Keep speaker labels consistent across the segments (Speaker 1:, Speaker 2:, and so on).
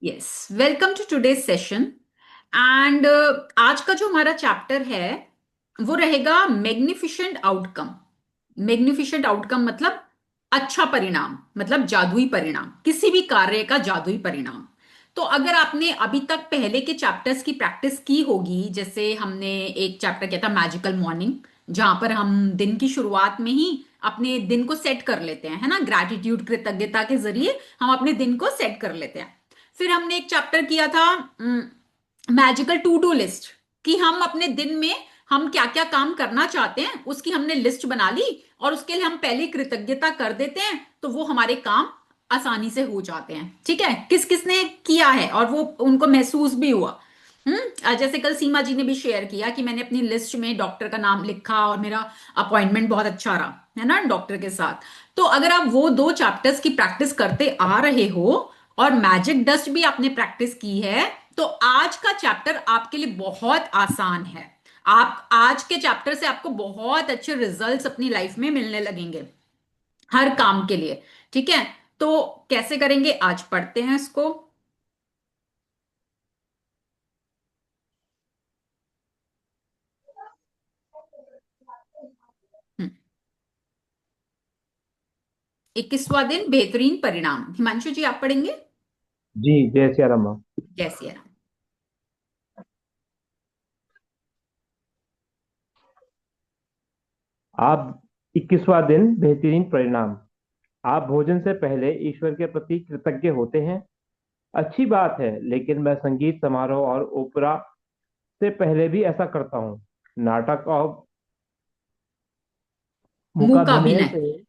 Speaker 1: Yes, welcome to today session. And आज का जो हमारा चैप्टर है वो रहेगा मैग्निफिशेंट आउटकम। मैग्निफिशेंट आउटकम मतलब अच्छा परिणाम, मतलब जादुई परिणाम, किसी भी कार्य का जादुई परिणाम। तो अगर आपने अभी तक पहले के चैप्टर्स की प्रैक्टिस की होगी, जैसे हमने एक चैप्टर किया था मैजिकल मॉर्निंग, जहां पर हम दिन की शुरुआत में ही अपने दिन को सेट कर लेते हैं, है ना, ग्रैटिट्यूड, कृतज्ञता के जरिए हम अपने दिन को सेट कर लेते हैं। फिर हमने एक चैप्टर किया था मैजिकल टू डू लिस्ट, कि हम अपने दिन में हम क्या क्या काम करना चाहते हैं उसकी हमने लिस्ट बना ली, और उसके लिए हम पहले कृतज्ञता कर देते हैं तो वो हमारे काम आसानी से हो जाते हैं। ठीक है, किस किस ने किया है और वो उनको महसूस भी हुआ। जैसे कल सीमा जी ने भी शेयर किया कि मैंने अपनी लिस्ट में डॉक्टर का नाम लिखा और मेरा अपॉइंटमेंट बहुत अच्छा रहा, है ना, डॉक्टर के साथ। तो अगर आप वो दो चैप्टर्स की प्रैक्टिस करते आ रहे हो और मैजिक डस्ट भी आपने प्रैक्टिस की है, तो आज का चैप्टर आपके लिए बहुत आसान है। आप आज के चैप्टर से आपको बहुत अच्छे रिजल्ट्स अपनी लाइफ में मिलने लगेंगे, हर काम के लिए। ठीक है, तो कैसे करेंगे आज पढ़ते हैं इसको। हम्म, 21वां दिन बेहतरीन परिणाम। हिमांशु जी, आप पढ़ेंगे?
Speaker 2: जी, जय सिया राम।
Speaker 1: कैसे है?
Speaker 2: आप 21वां दिन बेहतरीन परिणाम। आप भोजन से पहले ईश्वर के प्रति कृतज्ञ होते हैं। अच्छी बात है, लेकिन मैं संगीत समारोह और ओपेरा से पहले भी ऐसा करता हूँ। नाटक और
Speaker 1: मुंह का
Speaker 2: मूकाभिनय
Speaker 1: अभिनय।
Speaker 2: से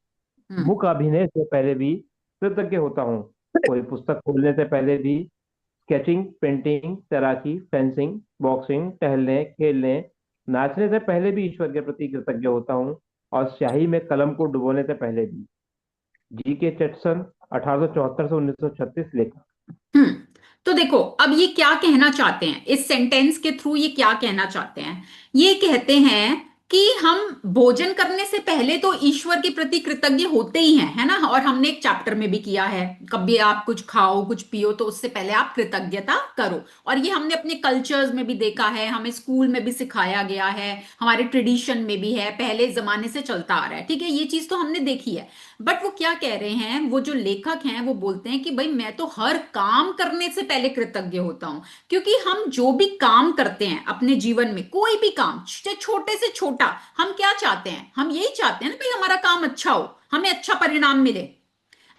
Speaker 1: हम्म।
Speaker 2: मूकाभिनय से पहले भी कृतज्ञ होता हूँ। कोई पुस्तक खोलने से पहले भी। स्केचिंग, पेंटिंग, तैराकी, फेंसिंग, बॉक्सिंग, टहलने, खेलने, नाचने से पहले भी ईश्वर के प्रति कृतज्ञ होता हूँ। और स्याही में कलम को डुबोने से पहले भी। जी के चेटसन, 1874 से 1936 लेखक।
Speaker 1: हम्म। तो देखो, अब ये क्या कहना चाहते हैं, इस सेंटेंस के थ्रू ये क्या कहना चाहते हैं? ये कहते हैं कि हम भोजन करने से पहले तो ईश्वर के प्रति कृतज्ञ होते ही हैं, है ना। और हमने एक चैप्टर में भी किया है, कभी आप कुछ खाओ कुछ पियो तो उससे पहले आप कृतज्ञता करो। और ये हमने अपने कल्चर्स में भी देखा है, हमें स्कूल में भी सिखाया गया है, हमारे ट्रेडिशन में भी है, पहले जमाने से चलता आ रहा है। ठीक है, ये चीज तो हमने देखी है। बट वो क्या कह रहे हैं, वो जो लेखक हैं वो बोलते हैं कि भाई मैं तो हर काम करने से पहले कृतज्ञ होता हूं। क्योंकि हम जो भी काम करते हैं अपने जीवन में, कोई भी काम, छोटे से छोटा, हम क्या चाहते हैं? हम यही चाहते हैं ना भाई हमारा काम अच्छा हो, हमें अच्छा परिणाम मिले।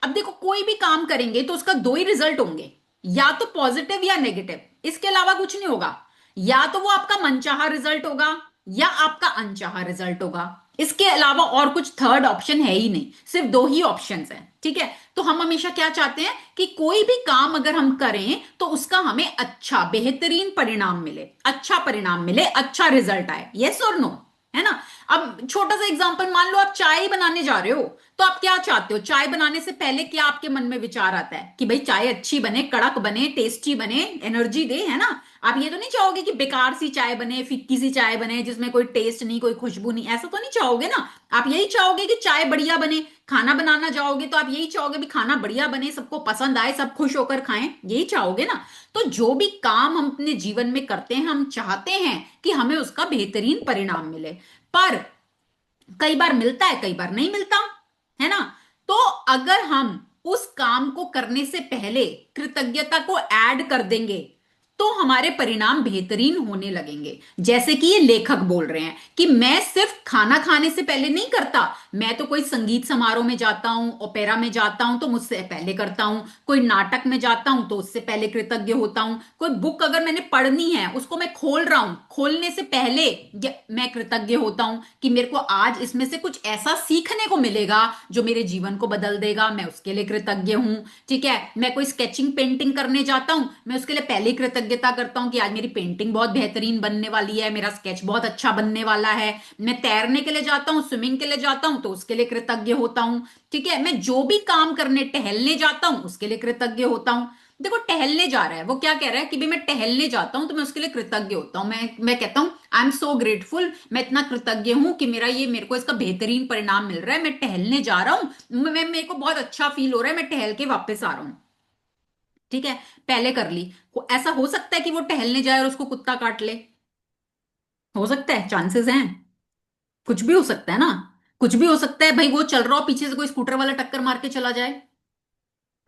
Speaker 1: अब देखो, कोई भी काम करेंगे तो उसका दो ही रिजल्ट होंगे, या तो पॉजिटिव या नेगेटिव, इसके अलावा कुछ नहीं होगा। या तो वो आपका मनचाहा रिजल्ट होगा या आपका अनचाहा रिजल्ट होगा। इसके अलावा और कुछ थर्ड ऑप्शन है ही नहीं, सिर्फ दो ही ऑप्शंस हैं। ठीक है, तो हम हमेशा क्या चाहते हैं कि कोई भी काम अगर हम करें तो उसका हमें अच्छा बेहतरीन परिणाम मिले, अच्छा परिणाम मिले, अच्छा रिजल्ट आए। यस और नो, है ना। अब छोटा सा एग्जांपल, मान लो आप चाय बनाने जा रहे हो, तो आप क्या चाहते हो? चाय बनाने से पहले क्या आपके मन में विचार आता है कि भाई चाय अच्छी बने, कड़क बने, टेस्टी बने, एनर्जी दे, है ना। आप ये तो नहीं चाहोगे कि बेकार सी चाय बने, फिक्की सी चाय बने जिसमें कोई टेस्ट नहीं, कोई खुशबू नहीं, ऐसा तो नहीं चाहोगे ना। आप यही चाहोगे कि चाय बढ़िया बने। खाना बनाना जाओगे तो आप यही चाहोगे भी खाना बढ़िया बने, सबको पसंद आए, सब खुश होकर खाएं, यही चाहोगे ना। तो जो भी काम हम अपने जीवन में करते हैं, हम चाहते हैं कि हमें उसका बेहतरीन परिणाम मिले। पर कई बार मिलता है, कई बार नहीं मिलता, है ना। तो अगर हम उस काम को करने से पहले कृतज्ञता को ऐड कर देंगे तो हमारे परिणाम बेहतरीन होने लगेंगे। जैसे कि ये लेखक बोल रहे हैं कि मैं सिर्फ खाना खाने से पहले नहीं करता, मैं तो कोई संगीत समारोह में जाता हूं, ओपेरा में जाता हूं तो मुझसे पहले करता हूं, कोई नाटक में जाता हूं तो उससे पहले कृतज्ञ होता हूं, कोई बुक अगर मैंने पढ़नी है उसको मैं खोल रहा हूं, खोलने से पहले मैं कृतज्ञ होता हूं कि मेरे को आज इसमें से कुछ ऐसा सीखने को मिलेगा जो मेरे जीवन को बदल देगा, मैं उसके लिए कृतज्ञ हूं। ठीक है, मैं कोई स्केचिंग पेंटिंग करने जाता हूं, मैं उसके लिए पहले ही कृतज्ञता करता हूं कि आज मेरी पेंटिंग बहुत बेहतरीन बनने वाली है, मेरा स्केच बहुत अच्छा बनने वाला है। मैं तैरने के लिए जाता हूं, स्विमिंग के लिए जाता हूं तो उसके लिए कृतज्ञ होता हूं। ठीक है, मैं जो भी काम करने, टहलने जाता हूं उसके लिए कृतज्ञ होता हूं। देखो, टहलने जा रहा है, वो क्या कह रहा है कि भाई मैं टहलने जाता हूं तो मैं उसके लिए कृतज्ञ होता हूं, मैं कहता हूं आई एम सो ग्रेटफुल, मैं इतना कृतज्ञ हूं कि मेरे को इसका बेहतरीन परिणाम मिल रहा है, मैं टहलने जा रहा हूं, मेरे को बहुत अच्छा फील हो रहा है, मैं टहल के वापस आ रहा हूं। ठीक है, पहले कर ली। ऐसा हो सकता है कि वो टहलने जाए और उसको कुत्ता काट ले? हो सकता है, चांसेस हैं। कुछ भी हो सकता है ना। कुछ भी हो सकता है भाई, वो चल रहा हो, पीछे से कोई स्कूटर वाला टक्कर मार के चला जाए।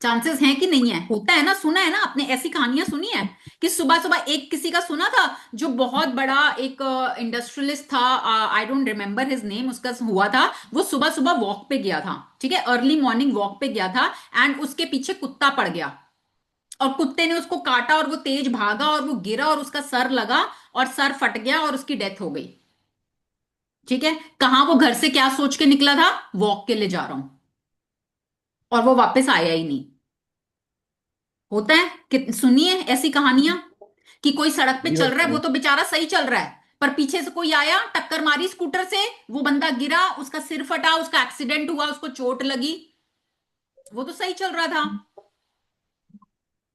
Speaker 1: चांसेस हैं कि नहीं है? होता है ना, सुना है ना आपने, ऐसी कहानियां सुनी है कि सुबह सुबह एक किसी का सुना था, जो बहुत बड़ा एक इंडस्ट्रियलिस्ट था, I don't remember his name, उसका हुआ था, वो सुबह सुबह वॉक पे गया था, ठीक है, अर्ली मॉर्निंग वॉक पे गया था, एंड उसके पीछे कुत्ता पड़ गया, और कुत्ते ने उसको काटा, और वो तेज भागा और वो गिरा और उसका सर लगा, और सर फट गया और उसकी डेथ हो गई। ठीक है, कहां वो घर से क्या सोच के निकला था? वॉक के लिए जा रहा हूं, और वो वापस आया ही नहीं। होता है कि सुनिए ऐसी कहानियां, कि कोई सड़क पे
Speaker 2: जी
Speaker 1: चल रहा है, वो
Speaker 2: बताइए।
Speaker 1: तो बेचारा सही चल रहा है, पर पीछे से कोई आया, टक्कर मारी स्कूटर से, वो बंदा गिरा, उसका सिर फटा, उसका एक्सीडेंट हुआ, उसको चोट लगी, वो तो सही चल रहा था,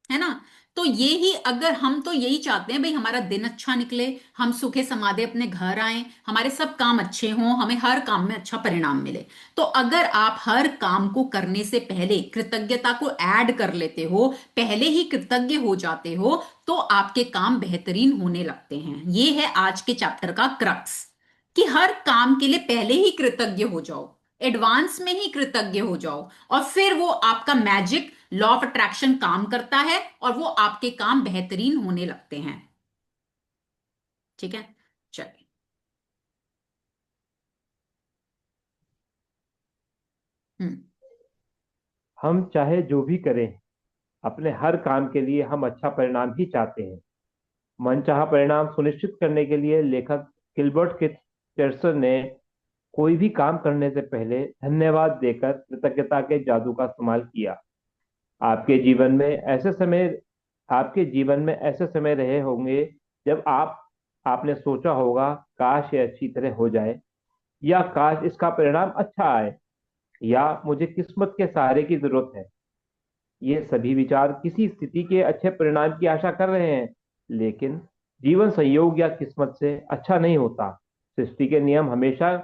Speaker 1: है ना। तो ये ही, अगर हम तो यही चाहते हैं भाई, हमारा दिन अच्छा निकले, हम सुखे समाधे अपने घर आए, हमारे सब काम अच्छे हों, हमें हर काम में अच्छा परिणाम मिले। तो अगर आप हर काम को करने से पहले कृतज्ञता को ऐड कर लेते हो, पहले ही कृतज्ञ हो जाते हो, तो आपके काम बेहतरीन होने लगते हैं। ये है आज के चैप्टर का क्रक्स, कि हर काम के लिए पहले ही कृतज्ञ हो जाओ, एडवांस में ही कृतज्ञ हो जाओ, और फिर वो आपका मैजिक लॉ ऑफ अट्रैक्शन काम करता है, और वो आपके काम बेहतरीन होने लगते हैं। ठीक है, चलिए। हम्म।
Speaker 2: हम चाहे जो भी करें, अपने हर काम के लिए हम अच्छा परिणाम ही चाहते हैं। मनचाहा परिणाम सुनिश्चित करने के लिए लेखक गिलबर्ट के चर्चर ने कोई भी काम करने से पहले धन्यवाद देकर कृतज्ञता के जादू का इस्तेमाल किया। आपके जीवन में ऐसे समय आपके जीवन में ऐसे समय रहे होंगे जब आपने सोचा होगा, काश ये अच्छी तरह हो जाए, या काश इसका परिणाम अच्छा आए, या मुझे किस्मत के सहारे की जरूरत है। ये सभी विचार किसी स्थिति के अच्छे परिणाम की आशा कर रहे हैं, लेकिन जीवन संयोग या किस्मत से अच्छा नहीं होता। सृष्टि के नियम हमेशा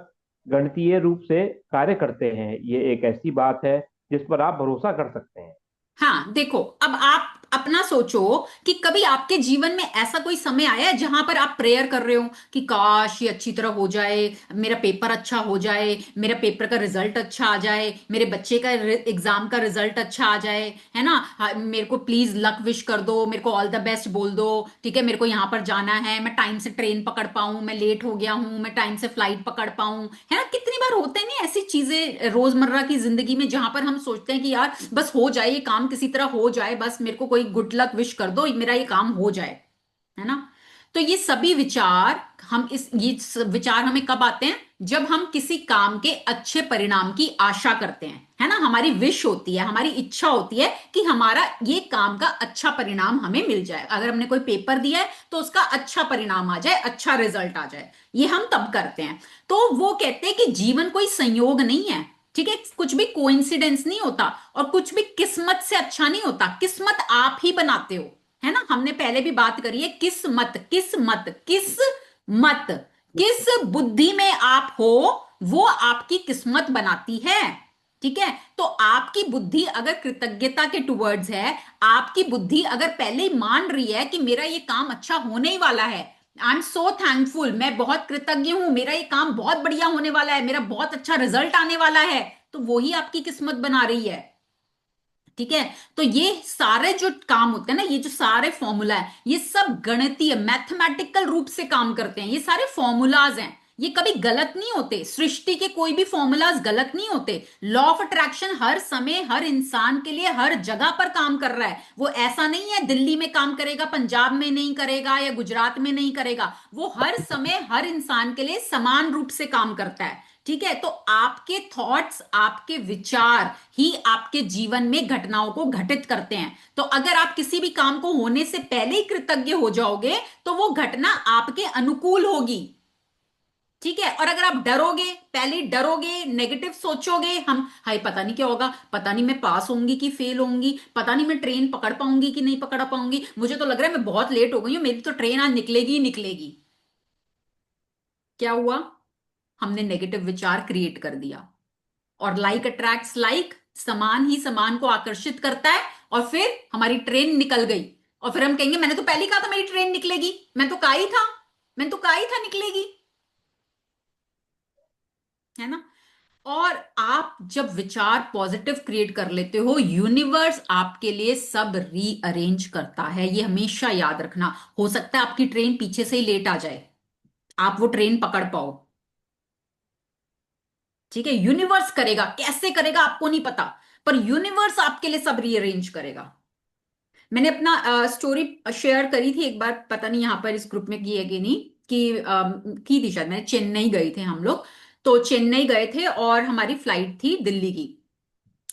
Speaker 2: गणितीय रूप से कार्य करते हैं। ये एक ऐसी बात है जिस पर आप भरोसा कर सकते हैं।
Speaker 1: हाँ देखो, अब आप अपना सोचो कि कभी आपके जीवन में ऐसा कोई समय आया है जहां पर आप प्रेयर कर रहे हो कि काश ये अच्छी तरह हो जाए, मेरा पेपर अच्छा हो जाए, मेरा पेपर का रिजल्ट अच्छा आ जाए, मेरे बच्चे का एग्जाम का रिजल्ट अच्छा आ जाए, है ना, हाँ, मेरे को प्लीज लक विश कर दो, मेरे को ऑल द बेस्ट बोल दो, ठीक है, मेरे को यहाँ पर जाना है, मैं टाइम से ट्रेन पकड़ पाऊं, मैं लेट हो गया हूं, मैं टाइम से फ्लाइट पकड़ पाऊं, है ना। कितनी बार होते हैं नहीं ऐसी चीजें रोजमर्रा की जिंदगी में, जहां पर हम सोचते हैं कि यार बस हो जाए ये काम, किसी तरह हो जाए, बस मेरे को कोई गुड लक विश कर दो, मेरा ये काम हो जाए, है ना। तो ये सभी विचार, विचार हमें कब आते हैं? जब हम किसी काम के अच्छे परिणाम की आशा करते हैं, है ना, हमारी विश होती है, हमारी इच्छा होती है कि हमारा ये काम का अच्छा परिणाम हमें मिल जाए, अगर हमने कोई पेपर दिया है तो उसका अच्छा परिणाम आ जाए, अच्छा रिजल्ट आ जाए, ये हम तब करते हैं। तो वो कहते हैं कि जीवन कोई संयोग नहीं है, ठीक है, कुछ भी कोइंसिडेंस नहीं होता, और कुछ भी किस्मत से अच्छा नहीं होता, किस्मत आप ही बनाते हो, है ना। हमने पहले भी बात करी है, किस्मत किस्मत किस्मत, किस बुद्धि में आप हो, वो आपकी किस्मत बनाती है। ठीक है, तो आपकी बुद्धि अगर कृतज्ञता के टुवर्ड्स है, आपकी बुद्धि अगर पहले ही मान रही है कि मेरा ये काम अच्छा होने ही वाला है, आई एम सो थैंकफुल, मैं बहुत कृतज्ञ हूं, मेरा ये काम बहुत बढ़िया होने वाला है, मेरा बहुत अच्छा रिजल्ट आने वाला है, तो वो ही आपकी किस्मत बना रही है। ठीक है, तो ये सारे जो काम होते हैं ना, ये जो सारे फॉर्मूला है, ये सब गणितीय मैथमेटिकल रूप से काम करते हैं, ये सारे फॉर्मूलाज हैं, ये कभी गलत नहीं होते, सृष्टि के कोई भी फॉर्मूलाज गलत नहीं होते। लॉ ऑफ अट्रैक्शन हर समय हर इंसान के लिए हर जगह पर काम कर रहा है, वो ऐसा नहीं है दिल्ली में काम करेगा पंजाब में नहीं करेगा या गुजरात में नहीं करेगा, वो हर समय हर इंसान के लिए समान रूप से काम करता है। ठीक है, तो आपके थॉट्स, आपके विचार ही आपके जीवन में घटनाओं को घटित करते हैं। तो अगर आप किसी भी काम को होने से पहले ही कृतज्ञ हो जाओगे, तो वो घटना आपके अनुकूल होगी। ठीक है, और अगर आप डरोगे, पहले डरोगे, नेगेटिव सोचोगे, हम हाय पता नहीं क्या होगा, पता नहीं मैं पास होंगी कि फेल होंगी, पता नहीं मैं ट्रेन पकड़ पाऊंगी कि नहीं पकड़ पाऊंगी, मुझे तो लग रहा है मैं बहुत लेट हो गई हूं, मेरी तो ट्रेन आज निकलेगी ही निकलेगी। क्या हुआ? हमने नेगेटिव विचार क्रिएट कर दिया, और लाइक अट्रैक्ट्स लाइक, समान ही समान को आकर्षित करता है, और फिर हमारी ट्रेन निकल गई, और फिर हम कहेंगे मैंने तो पहले ही कहा था मेरी ट्रेन निकलेगी, मैं तो कहा ही था, मैंने तो कहा ही था निकलेगी, है ना। और आप जब विचार पॉजिटिव क्रिएट कर लेते हो, यूनिवर्स आपके लिए सब रीअरेंज करता है, ये हमेशा याद रखना। हो सकता है आपकी ट्रेन पीछे से ही लेट आ जाए, आप वो ट्रेन पकड़ पाओ, ठीक है। यूनिवर्स करेगा, कैसे करेगा आपको नहीं पता, पर यूनिवर्स आपके लिए सब रीअरेंज करेगा। मैंने अपना स्टोरी शेयर करी थी एक बार, पता नहीं यहां पर इस ग्रुप में की है कि नहीं, कि की थी शायद, मैंने चेन्नई गए थे हम लोग। तो चेन्नई गए थे और हमारी फ्लाइट थी दिल्ली की,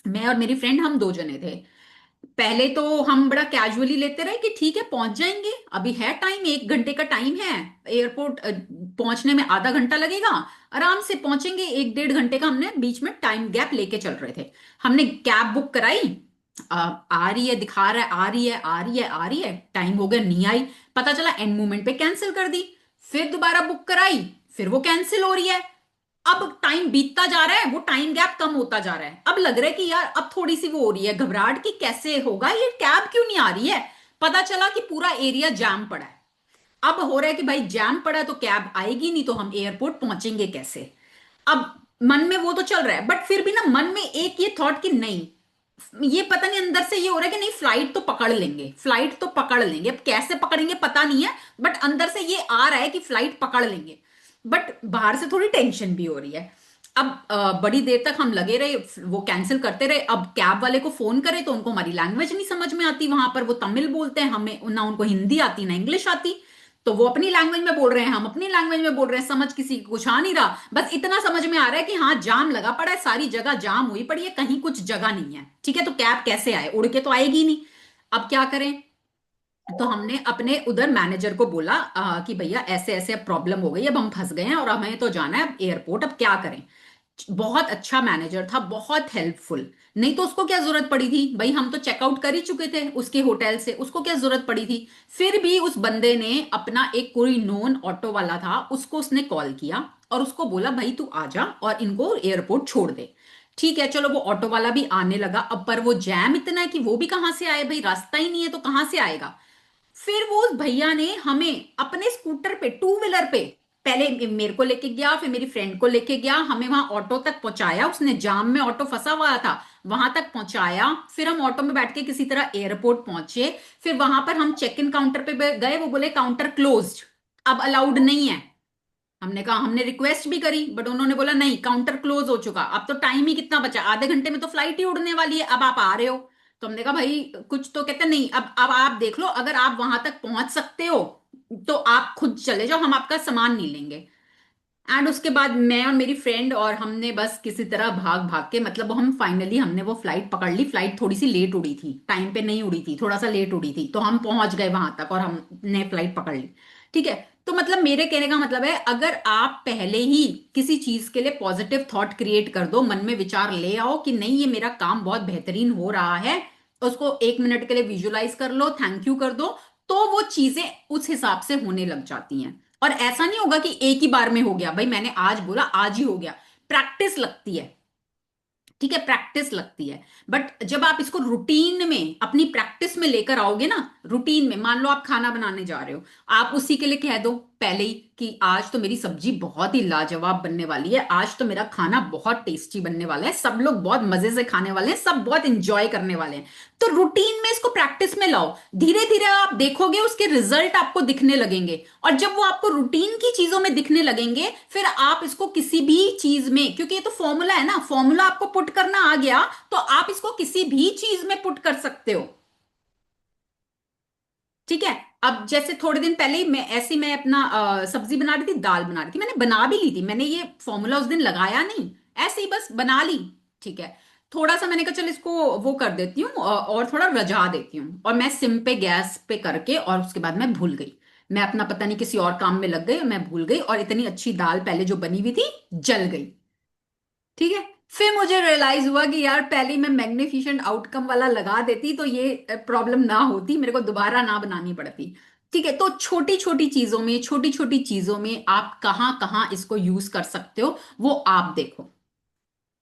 Speaker 1: मैं और मेरी फ्रेंड हम दो जने थे। पहले तो हम बड़ा कैजुअली लेते रहे कि ठीक है पहुंच जाएंगे, अभी है टाइम, 1 घंटे का टाइम है, एयरपोर्ट पहुंचने में आधा घंटा लगेगा, आराम से पहुंचेंगे, 1 डेढ़ घंटे का हमने बीच में टाइम गैप लेके चल रहे थे। हमने कैब बुक कराई, आ रही है, दिखा रहा है आ रही है आ रही है आ रही है, टाइम हो गया नहीं आई, पता चला एंड मोमेंट पे कैंसिल कर दी। फिर दोबारा बुक कराई, फिर वो कैंसिल हो रही है। अब टाइम बीतता जा रहा है, वो टाइम गैप कम होता जा रहा है, अब लग रहा है कि यार अब थोड़ी सी वो हो रही है घबराहट कि कैसे होगा, ये कैब क्यों नहीं आ रही है। पता चला कि पूरा एरिया जाम पड़ा है। अब हो रहा है कि भाई जैम पड़ा है तो कैब आएगी नहीं, तो हम एयरपोर्ट पहुंचेंगे कैसे। अब मन में वो तो चल रहा है, बट फिर भी ना मन में एक ये थॉट कि नहीं, ये पता नहीं अंदर से ये हो रहा है कि नहीं फ्लाइट तो पकड़ लेंगे, फ्लाइट तो पकड़ लेंगे, अब कैसे पकड़ेंगे पता नहीं है, बट अंदर से ये आ रहा है कि फ्लाइट पकड़ लेंगे। बट बाहर से थोड़ी टेंशन भी हो रही है। अब बड़ी देर तक हम लगे रहे, वो कैंसिल करते रहे। अब कैब वाले को फोन करे तो उनको हमारी लैंग्वेज नहीं समझ में आती, वहां पर वो तमिल बोलते हैं, हमें ना उनको हिंदी आती ना इंग्लिश आती। तो वो अपनी लैंग्वेज में बोल रहे हैं, हम अपनी लैंग्वेज में बोल रहे हैं, समझ किसी को कुछ आ नहीं रहा। बस इतना समझ में आ रहा है कि हाँ जाम लगा पड़ा है, सारी जगह जाम हुई पड़ी है, कहीं कुछ जगह नहीं है, ठीक है। तो कैब कैसे आए, उड़ के तो आएगी नहीं। अब क्या करें। तो हमने अपने उधर मैनेजर को बोला कि भैया ऐसे ऐसे अब प्रॉब्लम हो गई, अब हम फंस गए हैं और हमें तो जाना है अब एयरपोर्ट, अब क्या करें। बहुत अच्छा मैनेजर था, बहुत हेल्पफुल। नहीं तो उसको क्या जरूरत पड़ी थी भाई, हम तो चेकआउट कर ही चुके थे उसके होटल से, उसको क्या जरूरत पड़ी थी। फिर भी उस बंदे ने अपना एक कोई नोन ऑटो वाला था, उसको उसने कॉल किया और उसको बोला भाई तू आ जा और इनको एयरपोर्ट छोड़ दे। ठीक है चलो, वो ऑटो वाला भी आने लगा। अब पर वो जैम इतना है कि वो भी कहां से आए भाई, रास्ता ही नहीं है तो कहां से आएगा। फिर वो उस भैया ने हमें अपने स्कूटर पे, टू व्हीलर पे, पहले मेरे को लेके गया, फिर मेरी फ्रेंड को लेके गया, हमें वहां ऑटो तक पहुंचाया, उसने जाम में ऑटो फंसा हुआ था वहां तक पहुंचाया। फिर हम ऑटो में बैठ के किसी तरह एयरपोर्ट पहुंचे। फिर वहां पर हम चेक इन काउंटर पे गए, वो बोले काउंटर क्लोज्ड, अब अलाउड नहीं है। हमने कहा, हमने रिक्वेस्ट भी करी बट उन्होंने बोला नहीं काउंटर क्लोज हो चुका, अब तो टाइम ही कितना बचा, आधे घंटे में तो फ्लाइट ही उड़ने वाली है, अब आप आ रहे हो। तो हमने कहा भाई कुछ तो, कहते नहीं, अब आप देख लो, अगर आप वहां तक पहुंच सकते हो तो आप खुद चले जाओ, हम आपका सामान नहीं लेंगे। एंड उसके बाद मैं और मेरी फ्रेंड और हमने बस किसी तरह भाग भाग के, मतलब हम फाइनली हमने वो फ्लाइट पकड़ ली। फ्लाइट थोड़ी सी लेट उड़ी थी, टाइम पे नहीं उड़ी थी, थोड़ा सा लेट उड़ी थी, तो हम पहुंच गए वहां तक और हमने फ्लाइट पकड़ ली। ठीक है। तो मतलब मेरे कहने का मतलब है, अगर आप पहले ही किसी चीज के लिए पॉजिटिव थॉट क्रिएट कर दो, मन में विचार ले आओ कि नहीं ये मेरा काम बहुत बेहतरीन हो रहा है, उसको 1 मिनट के लिए विजुलाइज कर लो, थैंक यू कर दो, तो वो चीजें उस हिसाब से होने लग जाती हैं। और ऐसा नहीं होगा कि एक ही बार में हो गया, भाई मैंने आज बोला आज ही हो गया, प्रैक्टिस लगती है, ठीक है, प्रैक्टिस लगती है। बट जब आप इसको रूटीन में, अपनी प्रैक्टिस में लेकर आओगे ना, रूटीन में, मान लो आप खाना बनाने जा रहे हो, आप उसी के लिए कह दो पहले ही कि आज तो मेरी सब्जी बहुत ही लाजवाब बनने वाली है, आज तो मेरा खाना बहुत टेस्टी बनने वाला है, सब लोग बहुत मजे से खाने वाले हैं, सब बहुत इंजॉय करने वाले हैं। तो रूटीन में इसको प्रैक्टिस में लाओ, धीरे धीरे आप देखोगे उसके रिजल्ट आपको दिखने लगेंगे। और जब वो आपको रूटीन की चीजों में दिखने लगेंगे, फिर आप इसको किसी भी चीज में, क्योंकि ये तो फॉर्मूला है ना, फॉर्मूला आपको पुट करना आ गया, तो आप इसको किसी भी चीज में पुट कर सकते हो। ठीक है। अब जैसे थोड़े दिन पहले ही मैं अपना सब्जी बना रही थी, दाल बना रही थी, मैंने बना भी ली थी, मैंने ये फॉर्मूला उस दिन लगाया नहीं, ऐसे ही बस बना ली। ठीक है। थोड़ा सा मैंने कहा चल इसको वो कर देती हूँ और थोड़ा रजा देती हूँ, और मैं सिम पे गैस पे करके, और उसके बाद मैं भूल गई, मैं अपना पता नहीं किसी और काम में लग गई और मैं भूल गई, और इतनी अच्छी दाल पहले जो बनी हुई थी जल गई। ठीक है। फिर मुझे रियलाइज हुआ कि यार पहले ही मैं मैग्निफिकेंट आउटकम वाला लगा देती तो ये प्रॉब्लम ना होती, मेरे को दोबारा ना बनानी पड़ती। ठीक है। तो छोटी छोटी चीजों में, छोटी छोटी चीजों में आप कहाँ कहाँ इसको यूज कर सकते हो वो आप देखो।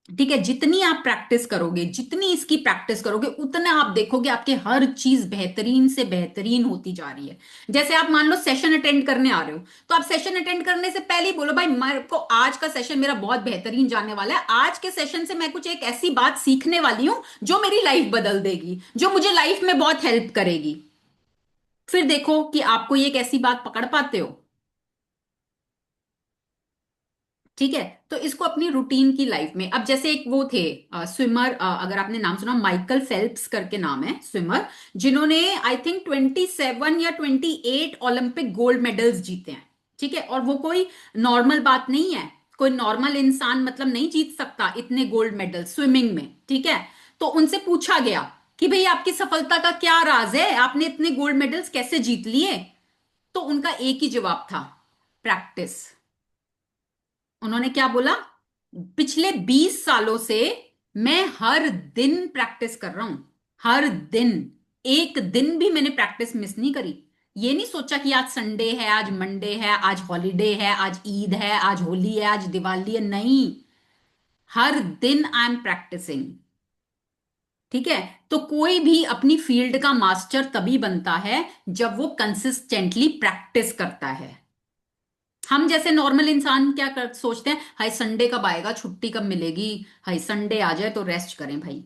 Speaker 1: ठीक है, जितनी आप प्रैक्टिस करोगे, जितनी इसकी प्रैक्टिस करोगे, उतना आप देखोगे आपके हर चीज बेहतरीन से बेहतरीन होती जा रही है। जैसे आप मान लो सेशन अटेंड करने आ रहे हो, तो आप सेशन अटेंड करने से पहले ही बोलो भाई मेरे को आज का सेशन मेरा बहुत बेहतरीन जाने वाला है, आज के सेशन से मैं कुछ एक ऐसी बात सीखने वाली हूं जो मेरी लाइफ बदल देगी, जो मुझे लाइफ में बहुत हेल्प करेगी। फिर देखो कि आपको ये एक ऐसी बात पकड़ पाते हो। ठीक है, तो इसको अपनी रूटीन की लाइफ में, अब जैसे एक वो थे स्विमर, अगर आपने नाम सुना, माइकल फेल्प्स करके नाम है स्विमर, जिन्होंने आई थिंक 27 या 28 ओलंपिक गोल्ड मेडल्स जीते हैं। ठीक है, और वो कोई नॉर्मल बात नहीं है, कोई नॉर्मल इंसान मतलब नहीं जीत सकता इतने गोल्ड मेडल स्विमिंग में। ठीक है, तो उनसे पूछा गया कि भाई आपकी सफलता का क्या राज है, आपने इतने गोल्ड मेडल्स कैसे जीत लिए? तो उनका एक ही जवाब था, प्रैक्टिस। उन्होंने क्या बोला? पिछले 20 सालों से मैं हर दिन प्रैक्टिस कर रहा हूं, हर दिन, एक दिन भी मैंने प्रैक्टिस मिस नहीं करी। ये नहीं सोचा कि आज संडे है, आज मंडे है, आज हॉलीडे है, आज ईद है, आज होली है, आज दिवाली है, नहीं, हर दिन आई एम प्रैक्टिसिंग। ठीक है, तो कोई भी अपनी फील्ड का मास्टर तभी बनता है जब वो कंसिस्टेंटली प्रैक्टिस करता है। हम जैसे नॉर्मल इंसान क्या सोचते हैं, हाय संडे कब आएगा, छुट्टी कब मिलेगी, हाय संडे आ जाए तो रेस्ट करें भाई,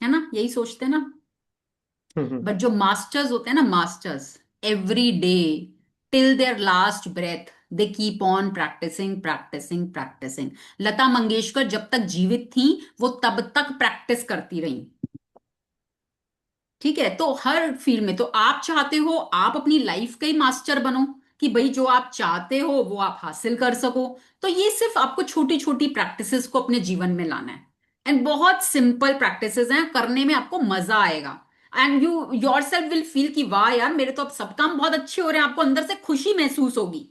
Speaker 1: है ना, यही सोचते हैं ना। बट जो मास्टर्स होते हैं ना, masters, every day till their last breath they keep on practising practising practising. Lata Mangeshkar जब तक जीवित थी वो तब तक प्रैक्टिस करती रही। ठीक है, तो हर फील्ड में, तो आप चाहते हो आप अपनी लाइफ का ही मास्टर बनो, कि भाई जो आप चाहते हो वो आप हासिल कर सको, तो ये सिर्फ आपको छोटी छोटी प्रैक्टिसेस को अपने जीवन में लाना है। एंड बहुत सिंपल प्रैक्टिसेस हैं, करने में आपको मजा आएगा। And you your self will feel कि वाह यार मेरे तो अब सब काम बहुत अच्छे हो रहे हैं, आपको अंदर से खुशी महसूस होगी।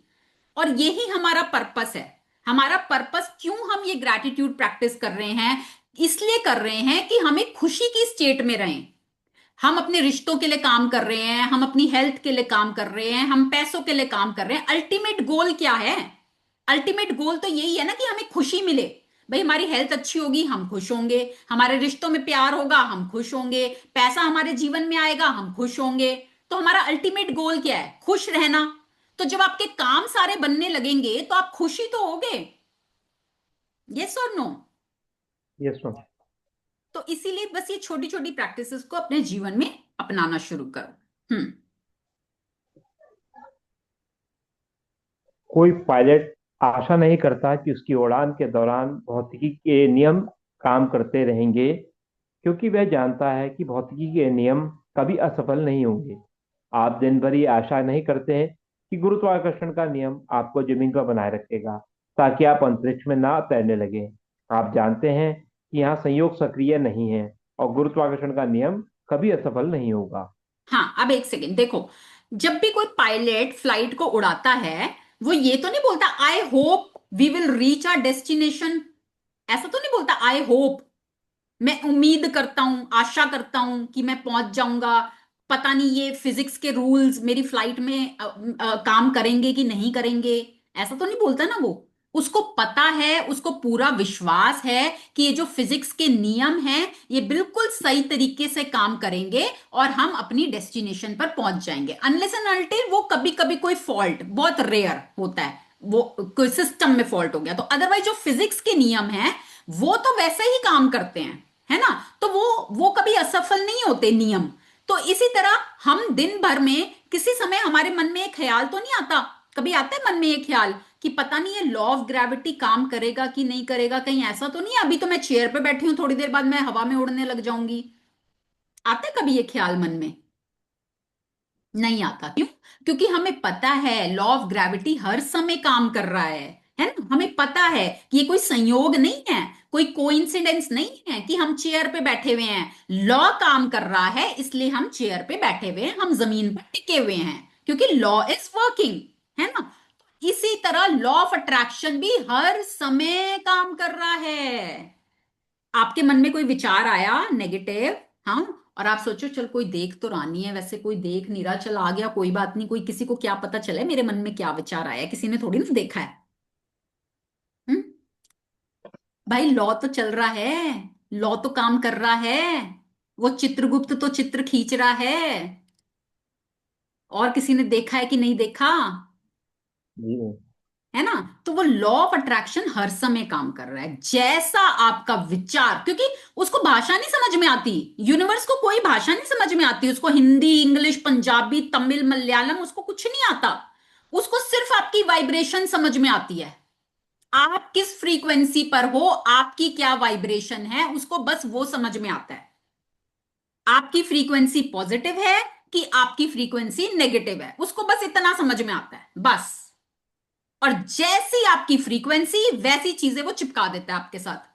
Speaker 1: और यही हमारा पर्पस है। हमारा पर्पस, क्यों हम ये ग्रैटिट्यूड प्रैक्टिस कर रहे हैं, इसलिए कर रहे हैं कि हम एक खुशी की स्टेट में रहें। हम अपने रिश्तों के लिए काम कर रहे हैं, हम अपनी हेल्थ के लिए काम कर रहे हैं, हम पैसों के लिए काम कर रहे हैं। अल्टीमेट गोल क्या है? अल्टीमेट गोल तो यही है ना कि हमें खुशी मिले। भाई हमारी हेल्थ अच्छी होगी हम खुश होंगे, हमारे रिश्तों में प्यार होगा हम खुश होंगे, पैसा हमारे जीवन में आएगा हम खुश होंगे। तो हमारा अल्टीमेट गोल क्या है? खुश रहना। तो जब आपके काम सारे बनने लगेंगे तो आप खुशी तो होगे। यस और नो?
Speaker 2: Yes ma'am.
Speaker 1: तो इसीलिए बस ये छोटी छोटी प्रैक्टिसेस को अपने जीवन में अपनाना शुरू करो।
Speaker 2: कोई पायलट आशा नहीं करता कि उसकी उड़ान के दौरान भौतिकी के नियम काम करते रहेंगे, क्योंकि वह जानता है कि भौतिकी के नियम कभी असफल नहीं होंगे। आप दिन भर ये आशा नहीं करते हैं कि गुरुत्वाकर्षण का नियम आपको जमीन पर बनाए रखेगा ताकि आप अंतरिक्ष में ना तैरने लगे। आप जानते हैं कि यहाँ संयोग सक्रिय नहीं है और गुरुत्वाकर्षण का नियम कभी असफल नहीं होगा।
Speaker 1: हाँ, अब एक सेकेंड देखो, जब भी कोई पायलट फ्लाइट को उड़ाता है, वो ये तो नहीं बोलता I hope we will reach our destination. ऐसा तो नहीं बोलता आई होप, मैं उम्मीद करता हूं, आशा करता हूं कि मैं पहुंच जाऊंगा। पता नहीं ये फिजिक्स के रूल्स मेरी फ्लाइट में काम करेंगे कि नहीं करेंगे, ऐसा तो नहीं बोलता ना वो। उसको पता है, उसको पूरा विश्वास है कि ये जो फिजिक्स के नियम हैं ये बिल्कुल सही तरीके से काम करेंगे और हम अपनी डेस्टिनेशन पर पहुंच जाएंगे। अनलेस एंड अनटिल वो कभी कभी कोई फॉल्ट, बहुत रेयर होता है, वो कोई सिस्टम में फॉल्ट हो गया, तो अदरवाइज जो फिजिक्स के नियम हैं वो तो वैसे ही काम करते हैं, है ना। तो वो कभी असफल नहीं होते नियम। तो इसी तरह हम दिन भर में किसी समय हमारे मन में एक ख्याल तो नहीं आता, कभी आता है मन में एक ख्याल कि पता नहीं ये लॉ ऑफ ग्रेविटी काम करेगा कि नहीं करेगा, कहीं ऐसा तो नहीं है अभी तो मैं चेयर पे बैठी हूं थोड़ी देर बाद मैं हवा में उड़ने लग जाऊंगी? आता है कभी ये ख्याल मन में? नहीं आता, क्यों? क्योंकि हमें पता है लॉ ऑफ ग्रेविटी हर समय काम कर रहा है ना। हमें पता है कि ये कोई संयोग नहीं है, कोई कोइंसिडेंस नहीं है कि हम चेयर पे बैठे हुए हैं। लॉ काम कर रहा है इसलिए हम चेयर पे बैठे हुए हैं, हम जमीन पर टिके हुए हैं, क्योंकि लॉ इज वर्किंग, है ना। इसी तरह लॉ ऑफ अट्रैक्शन भी हर समय काम कर रहा है। आपके मन में कोई विचार आया नेगेटिव, हाँ, और आप सोचो चल कोई देख तो रहा नहीं है, वैसे कोई देख नहीं रहा, चल आ गया कोई बात नहीं, कोई किसी को क्या पता चले मेरे मन में क्या विचार आया, किसी ने थोड़ी ना देखा है। हम्म? भाई लॉ तो चल रहा है, लॉ तो काम कर रहा है, वो चित्रगुप्त तो चित्र खींच रहा है, और किसी ने देखा है कि नहीं देखा?
Speaker 2: जी।
Speaker 1: है ना? तो वो लॉ ऑफ अट्रैक्शन हर समय काम कर रहा है, जैसा आपका विचार, क्योंकि उसको भाषा नहीं समझ में आती, यूनिवर्स को कोई भाषा नहीं समझ में आती, उसको हिंदी, इंग्लिश, पंजाबी, तमिल, मलयालम, उसको कुछ नहीं आता। उसको सिर्फ आपकी वाइब्रेशन समझ में आती है। आप किस फ्रीक्वेंसी पर हो, आपकी क्या वाइब्रेशन है, उसको बस वो समझ में आता है। आपकी फ्रीक्वेंसी पॉजिटिव है कि आपकी फ्रीक्वेंसी नेगेटिव है, उसको बस इतना समझ में आता है, बस। और जैसी आपकी फ्रीक्वेंसी, वैसी चीजें वो चिपका देता है आपके साथ।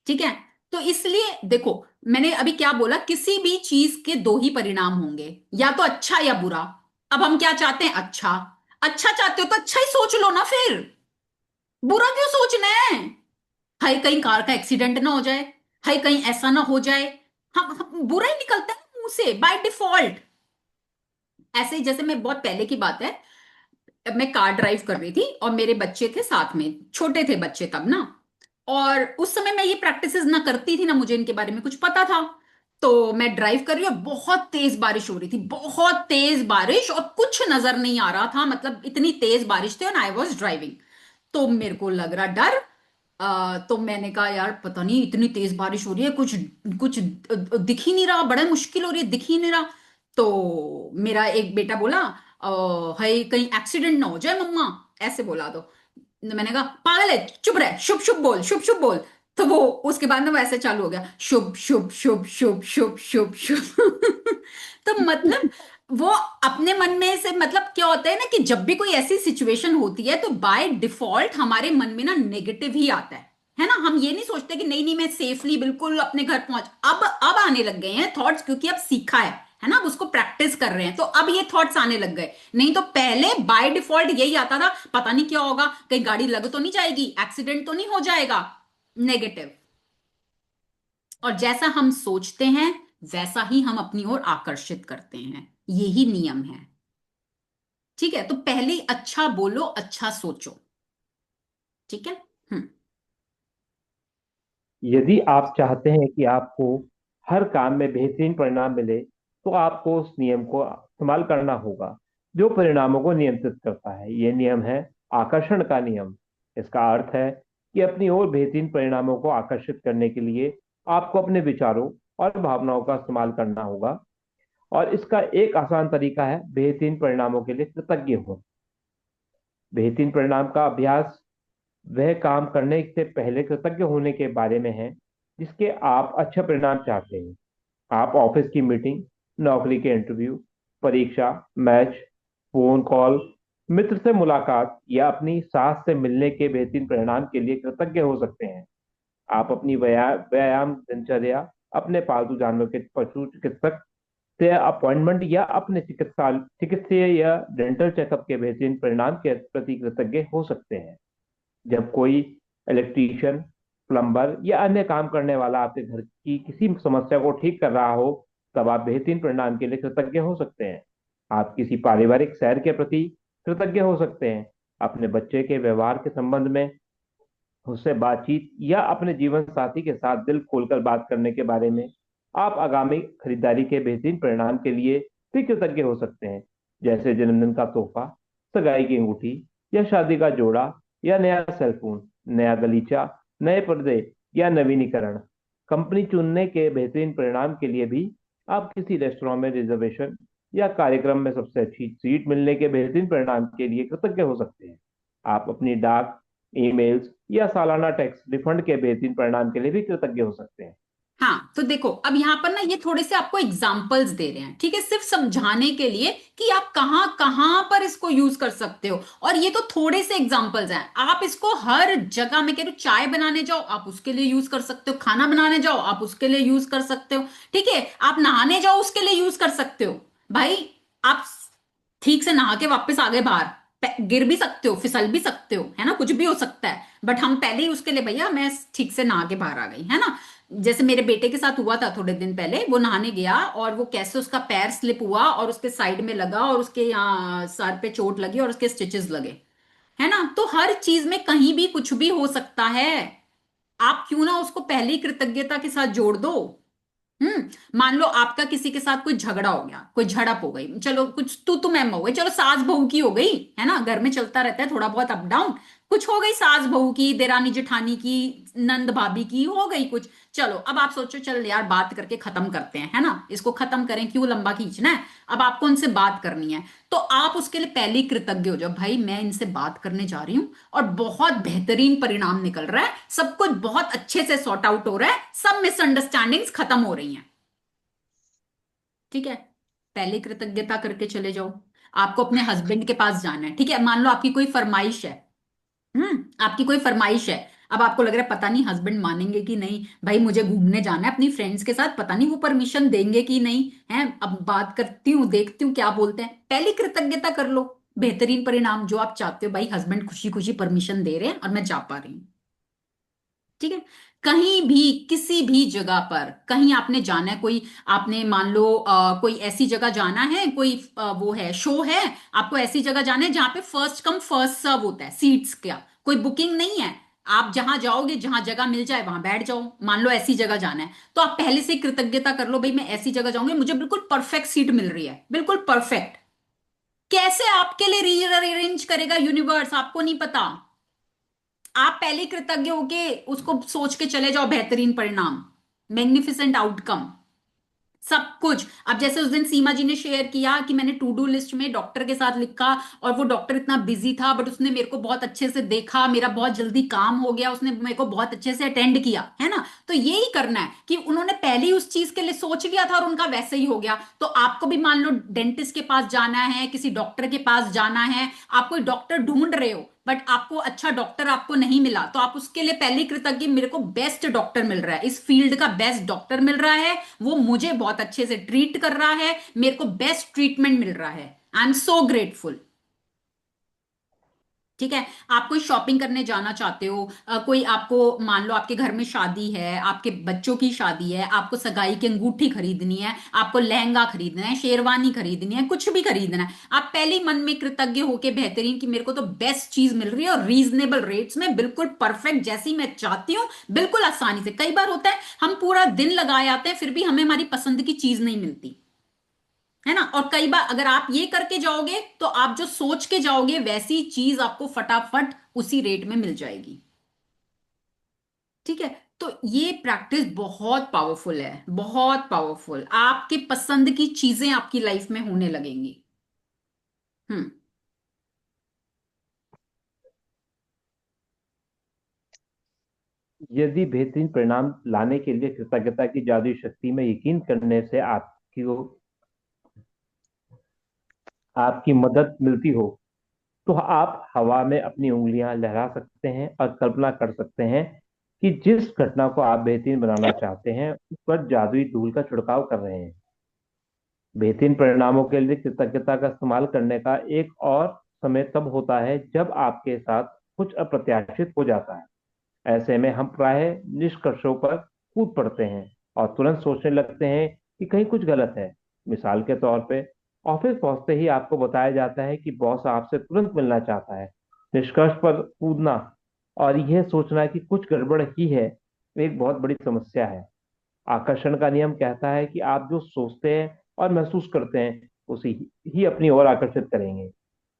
Speaker 1: ठीक है? तो इसलिए देखो, मैंने अभी क्या बोला, किसी भी चीज के दो ही परिणाम होंगे, या तो अच्छा या बुरा। अब हम क्या चाहते हैं? अच्छा। अच्छा चाहते हो तो अच्छा ही सोच लो ना फिर, बुरा क्यों सोचना है? हाय कहीं कार का एक्सीडेंट ना हो जाए, हाय कहीं ऐसा ना हो जाए। हम बुरा ही निकलता है मुंह से बाय डिफॉल्ट। ऐसे ही जैसे, मैं बहुत पहले की बात है, मैं कार ड्राइव कर रही थी और मेरे बच्चे थे साथ में, छोटे थे बच्चे तब ना। और उस समय मैं ये प्रैक्टिसेस ना करती थी, ना मुझे इनके बारे में कुछ पता था। तो मैं ड्राइव कर रही हूँ, बहुत तेज बारिश हो रही थी, बहुत तेज बारिश, और कुछ नजर नहीं आ रहा था, मतलब इतनी तेज बारिश थी, और आई वॉज ड्राइविंग। तो मेरे को लग रहा डर। तो मैंने कहा यार पता नहीं इतनी तेज बारिश हो रही है, कुछ कुछ दिख ही नहीं रहा, बड़ा मुश्किल हो रही है, दिख ही नहीं रहा। तो मेरा एक बेटा बोला, हाय कहीं एक्सीडेंट ना हो जाए मम्मा, ऐसे बोला। तो मैंने कहा पागल है, चुप रह, शुभ शुभ बोल, शुभ शुभ बोल। तो वो उसके बाद ना वो ऐसे चालू हो गया, शुभ शुभ शुभ शुभ शुभ शुभ शुभ। तो मतलब वो अपने मन में से, मतलब क्या होता है ना, कि जब भी कोई ऐसी सिचुएशन होती है तो बाय डिफॉल्ट हमारे मन में ना नेगेटिव ही आता है ना? हम ये नहीं सोचते कि नहीं नहीं मैं सेफली बिल्कुल अपने घर पहुंच, अब आने लग गए हैं थॉट्स, क्योंकि अब सीखा है ना? अब उसको प्रैक्टिस कर रहे हैं, तो अब ये थॉट्स आने लग गए। नहीं तो पहले बाय डिफॉल्ट यही आता था, पता नहीं क्या होगा, कहीं गाड़ी लग तो नहीं जाएगी, एक्सीडेंट तो नहीं हो जाएगा, नेगेटिव। और जैसा हम सोचते हैं वैसा ही हम अपनी ओर आकर्षित करते हैं, यही नियम है। ठीक है? तो पहले अच्छा बोलो, अच्छा सोचो। ठीक है? हम्म।
Speaker 2: यदि आप चाहते हैं कि आपको हर काम में बेहतरीन परिणाम मिले, तो आपको उस नियम को इस्तेमाल करना होगा जो परिणामों को नियंत्रित करता है। यह नियम है आकर्षण का नियम। इसका अर्थ है कि अपनी ओर बेहतरीन परिणामों को आकर्षित करने के लिए आपको अपने विचारों और भावनाओं का इस्तेमाल करना होगा। और इसका एक आसान तरीका है बेहतरीन परिणामों के लिए कृतज्ञ हो। बेहतरीन परिणाम का अभ्यास वह काम करने से पहले कृतज्ञ होने के बारे में है जिसके आप अच्छा परिणाम चाहते हैं। आप ऑफिस की मीटिंग, नौकरी के इंटरव्यू, परीक्षा, मैच, फोन कॉल, मित्र से मुलाकात या अपनी सास से मिलने के बेहतरीन परिणाम के लिए कृतज्ञ हो सकते हैं। आप अपनी व्यायाम दिनचर्या, अपने पालतू जानवर के पशु चिकित्सक से अपॉइंटमेंट या अपने चिकित्सीय या डेंटल चेकअप के बेहतरीन परिणाम के प्रति कृतज्ञ हो सकते हैं। जब कोई इलेक्ट्रीशियन, प्लम्बर या अन्य काम करने वाला आपके घर की किसी समस्या को ठीक कर रहा हो, तब आप बेहतरीन परिणाम के लिए कृतज्ञ हो सकते हैं। आप किसी पारिवारिक सैर के प्रति कृतज्ञ हो सकते हैं। अपने बच्चे के व्यवहार के संबंध में उससे बातचीत या अपने जीवन साथी के साथ दिल खोलकर बात करने के बारे में आप आगामी खरीदारी के बेहतरीन परिणाम के लिए भी कृतज्ञ हो सकते हैं, जैसे जन्मदिन का तोहफा, सगाई की अंगूठी या शादी का जोड़ा या नया सेलफोन, नया गलीचा, नए पर्दे या नवीनीकरण। कंपनी चुनने के बेहतरीन परिणाम के लिए भी आप किसी रेस्टोरेंट में रिजर्वेशन या कार्यक्रम में सबसे अच्छी सीट मिलने के बेहतरीन परिणाम के लिए कृतज्ञ हो सकते हैं। आप अपनी डाक, ईमेल्स या सालाना टैक्स रिफंड के बेहतरीन परिणाम के लिए भी कृतज्ञ हो सकते हैं।
Speaker 1: हाँ, तो देखो अब यहां पर ना ये थोड़े से आपको एग्जाम्पल्स दे रहे हैं, ठीक है, सिर्फ समझाने के लिए कि आप कहां कहां पर इसको यूज कर सकते हो। और ये तो थोड़े से एग्जाम्पल्स हैं, आप इसको हर जगह, मैं कह रही हूँ चाय बनाने जाओ आप उसके लिए यूज कर सकते हो, खाना बनाने जाओ आप उसके लिए यूज कर सकते हो, ठीक है, आप नहाने जाओ उसके लिए यूज कर सकते हो। भाई आप ठीक से नहा के वापस आ गए बाहर, गिर भी सकते हो, फिसल भी सकते हो, है ना, कुछ भी हो सकता है, बट हम पहले ही उसके लिए भैया मैं ठीक से नहा के बाहर आ गई, है ना? जैसे मेरे बेटे के साथ हुआ था थोड़े दिन पहले, वो नहाने गया और वो कैसे उसका पैर स्लिप हुआ और उसके साइड में लगा और उसके यहाँ सर पे चोट लगी और उसके स्टिचेस लगे। है ना? तो हर चीज में कहीं भी कुछ भी हो सकता है। आप क्यों ना उसको पहली कृतज्ञता के साथ जोड़ दो। मान लो आपका किसी के साथ कोई झगड़ा हो गया, कोई झड़प हो गई, चलो कुछ तू मैम हो गई, चलो सास बहू की हो गई, है ना, घर में चलता रहता है थोड़ा बहुत अप डाउन। कुछ हो गई सास बहू की, देरानी जेठानी की, नंद भाभी की हो गई कुछ। चलो अब आप सोचो, चल यार बात करके खत्म करते हैं, है ना, इसको खत्म करें, क्यों लंबा खींचना है। अब आपको उनसे बात करनी है, तो आप उसके लिए पहले ही कृतज्ञ हो जाओ, भाई मैं इनसे बात करने जा रही हूँ और बहुत बेहतरीन परिणाम निकल रहा है, सब कुछ बहुत अच्छे से सॉर्ट आउट हो रहा है, सब मिसअंडरस्टैंडिंग्स खत्म हो रही हैं। ठीक है, पहले कृतज्ञता करके चले जाओ। आपको अपने हस्बैंड के पास जाना है, ठीक है, मान लो आपकी कोई फरमाइश है। आपकी कोई फरमाइश है। अब आपको लग रहा है पता नहीं हस्बैंड मानेंगे कि नहीं, भाई मुझे घूमने जाना है अपनी फ्रेंड्स के साथ, पता नहीं वो परमिशन देंगे कि नहीं है। अब बात करती हूँ, देखती हूँ क्या बोलते हैं, पहली कृतज्ञता कर लो। बेहतरीन परिणाम जो आप चाहते हो, भाई हस्बैंड खुशी खुशी परमिशन दे रहे हैं और मैं जा पा रही हूँ। ठीक है, कहीं भी किसी भी जगह पर, कहीं आपने जाना है, कोई आपने मान लो कोई ऐसी जगह जाना है, कोई वो है शो है, आपको ऐसी जगह जाना है जहां पे फर्स्ट कम फर्स्ट सर्व होता है, सीट्स का कोई बुकिंग नहीं है। आप जहां जाओगे, जहां जगह मिल जाए वहां बैठ जाओ, मान लो ऐसी जगह जाना है, तो आप पहले से ही कृतज्ञता कर लो, भाई मैं ऐसी जगह जाऊंगी, मुझे बिल्कुल परफेक्ट सीट मिल रही है, बिल्कुल परफेक्ट। कैसे आपके लिए रीअरेंज करेगा यूनिवर्स, आपको नहीं पता। आप पहले कृतज्ञ होके उसको सोच के चले जाओ, बेहतरीन परिणाम, मैग्निफिसेंट आउटकम, सब कुछ। अब जैसे उस दिन सीमा जी ने शेयर किया कि मैंने टू डू लिस्ट में डॉक्टर के साथ लिखा, और वो डॉक्टर इतना बिजी था बट उसने मेरे को बहुत अच्छे से देखा, मेरा बहुत जल्दी काम हो गया, उसने मेरे को बहुत अच्छे से अटेंड किया, है ना। तो यही करना है कि उन्होंने पहले ही उस चीज के लिए सोच लिया था और उनका वैसे ही हो गया। तो आपको भी मान लो डेंटिस्ट के पास जाना है, किसी डॉक्टर के पास जाना है, आप कोई डॉक्टर ढूंढ रहे हो बट आपको अच्छा डॉक्टर आपको नहीं मिला, तो आप उसके लिए पहले कृतज्ञ, मेरे को बेस्ट डॉक्टर मिल रहा है, इस फील्ड का बेस्ट डॉक्टर मिल रहा है, वो मुझे बहुत अच्छे से ट्रीट कर रहा है, मेरे को बेस्ट ट्रीटमेंट मिल रहा है, आई एम सो ग्रेटफुल। ठीक है, आप कोई शॉपिंग करने जाना चाहते हो, कोई आपको मान लो आपके घर में शादी है, आपके बच्चों की शादी है, आपको सगाई की अंगूठी खरीदनी है, आपको लहंगा खरीदना है, शेरवानी खरीदनी है, कुछ भी खरीदना है, आप पहले ही मन में कृतज्ञ होके बेहतरीन कि मेरे को तो बेस्ट चीज मिल रही है और रीजनेबल रेट्स में, बिल्कुल परफेक्ट जैसी मैं चाहती हूँ, बिल्कुल आसानी से। कई बार होता है हम पूरा दिन लगाए आते हैं फिर भी हमें हमारी पसंद की चीज नहीं मिलती, है ना। और कई बार अगर आप ये करके जाओगे तो आप जो सोच के जाओगे वैसी चीज आपको फटाफट उसी रेट में मिल जाएगी। ठीक है, तो ये प्रैक्टिस बहुत पावरफुल है, बहुत पावरफुल, आपके पसंद की चीजें आपकी लाइफ में होने लगेंगी। हम्म।
Speaker 2: यदि बेहतरीन परिणाम लाने के लिए कृतज्ञता की जादुई शक्ति में यकीन करने से आपकी मदद मिलती हो, तो आप हवा में अपनी उंगलियां लहरा सकते हैं और कल्पना कर सकते हैं कि जिस घटना को आप बेहतरीन बनाना चाहते हैं उस पर जादुई धूल का छिड़काव कर रहे हैं। बेहतरीन परिणामों के लिए कृतज्ञता का इस्तेमाल करने का एक और समय तब होता है जब आपके साथ कुछ अप्रत्याशित हो जाता है। ऐसे में हम प्राय निष्कर्षों पर कूद पड़ते हैं और तुरंत सोचने लगते हैं कि कहीं कुछ गलत है। मिसाल के तौर पे, ऑफिस पहुंचते ही आपको बताया जाता है कि बॉस आपसे तुरंत मिलना चाहता है। निष्कर्ष पर कूदना और यह सोचना कि कुछ गड़बड़ ही है एक बहुत बड़ी समस्या है। आकर्षण का नियम कहता है कि आप जो सोचते हैं और महसूस करते हैं उसी ही अपनी ओर आकर्षित करेंगे।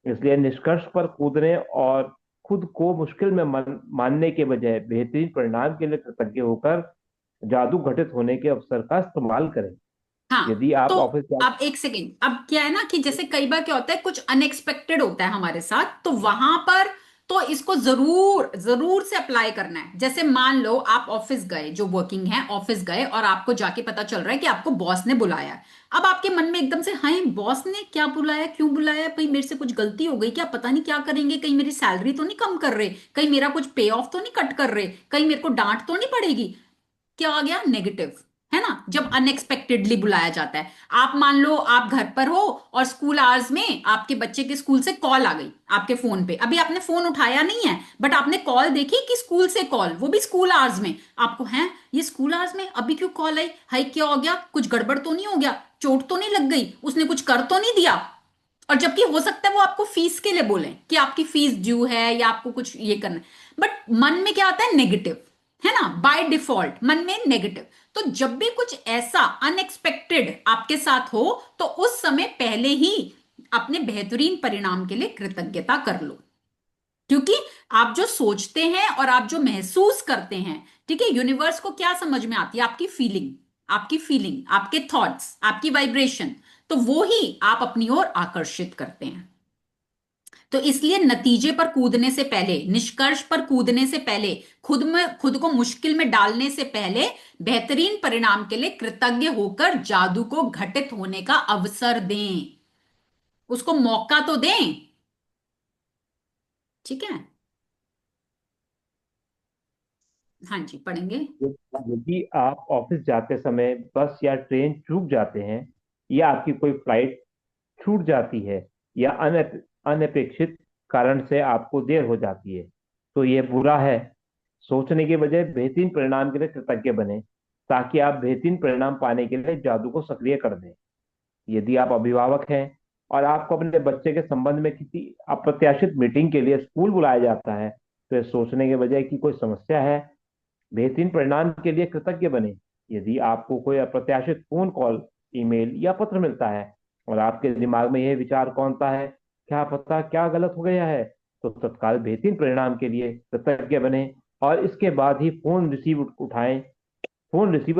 Speaker 2: इसलिए निष्कर्ष पर कूदने और खुद को मुश्किल में मानने के बजाय बेहतरीन परिणाम के लिए कृतज्ञ होकर जादू घटित होने के अवसर का इस्तेमाल करें।
Speaker 1: हाँ,
Speaker 2: यदि
Speaker 1: तो
Speaker 2: आप ऑफिस जा
Speaker 1: अब एक सेकेंड, अब क्या है ना कि जैसे कई बार क्या होता है, कुछ अनएक्सपेक्टेड होता है हमारे साथ, तो वहां पर तो इसको जरूर जरूर से अप्लाई करना है। जैसे मान लो आप ऑफिस गए, जो वर्किंग है, ऑफिस गए और आपको जाके पता चल रहा है कि आपको बॉस ने बुलाया है। अब आपके मन में एकदम से, हाय बॉस ने क्या बुलाया, क्यों बुलाया, भाई मेरे से कुछ गलती हो गई क्या, पता नहीं क्या करेंगे, कहीं मेरी सैलरी तो नहीं कम कर रहे, कहीं मेरा कुछ पे ऑफ तो नहीं कट कर रहे, कहीं मेरे को डांट तो नहीं पड़ेगी। क्या आ गया, नेगेटिव, है ना, जब अनएक्सपेक्टेडली बुलाया जाता है। आप मान लो आप घर पर हो और स्कूल आवर्स में आपके बच्चे के स्कूल से कॉल आ गई आपके फोन पे, अभी आपने फोन उठाया नहीं है बट आपने कॉल देखी कि स्कूल से कॉल, वो भी स्कूल आवर्स में, आपको है ये स्कूल आवर्स में अभी क्यों कॉल आई, हाई क्या हो गया, कुछ गड़बड़ तो नहीं हो गया, चोट तो नहीं लग गई, उसने कुछ कर तो नहीं दिया। और जबकि हो सकता है वो आपको फीस के लिए बोलें कि आपकी फीस ड्यू है या आपको कुछ ये करना है, बट मन में क्या आता है, नेगेटिव, है ना, बाय डिफॉल्ट मन में नेगेटिव। तो जब भी कुछ ऐसा अनएक्सपेक्टेड आपके साथ हो, तो उस समय पहले ही अपने बेहतरीन परिणाम के लिए कृतज्ञता कर लो। क्योंकि आप जो सोचते हैं और आप जो महसूस करते हैं, ठीक है, यूनिवर्स को क्या समझ में आती है, आपकी फीलिंग, आपकी फीलिंग, आपके थॉट्स, आपकी वाइब्रेशन, तो वो ही आप अपनी ओर आकर्षित करते हैं। तो इसलिए नतीजे पर कूदने से पहले, निष्कर्ष पर कूदने से पहले, खुद को मुश्किल में डालने से पहले बेहतरीन परिणाम के लिए कृतज्ञ होकर जादू को घटित होने का अवसर दें, उसको मौका तो दें। ठीक है। हाँ जी, पढ़ेंगे।
Speaker 2: यदि आप ऑफिस जाते समय बस या ट्रेन चूक जाते हैं, या आपकी कोई फ्लाइट छूट जाती है, या अनपेक्षित कारण से आपको देर हो जाती है, तो ये बुरा है। सोचने के बजाय बेहतरीन परिणाम के लिए कृतज्ञ बने, ताकि आप बेहतरीन परिणाम पाने के लिए जादू को सक्रिय कर दें। यदि आप अभिभावक हैं और आपको अपने बच्चे के संबंध में किसी अप्रत्याशित मीटिंग के लिए स्कूल बुलाया जाता है, तो ये सोचने के बजाय कि कोई समस्या है, बेहतरीन परिणाम के लिए कृतज्ञ बने। यदि आपको कोई अप्रत्याशित फोन कॉल, ईमेल या पत्र मिलता है और आपके दिमाग में यह विचार कौनता है, क्या पता क्या गलत हो गया है, तो तत्काल बेहतरीन परिणाम के लिए कृतज्ञ बने, और इसके बाद ही फोन रिसीवर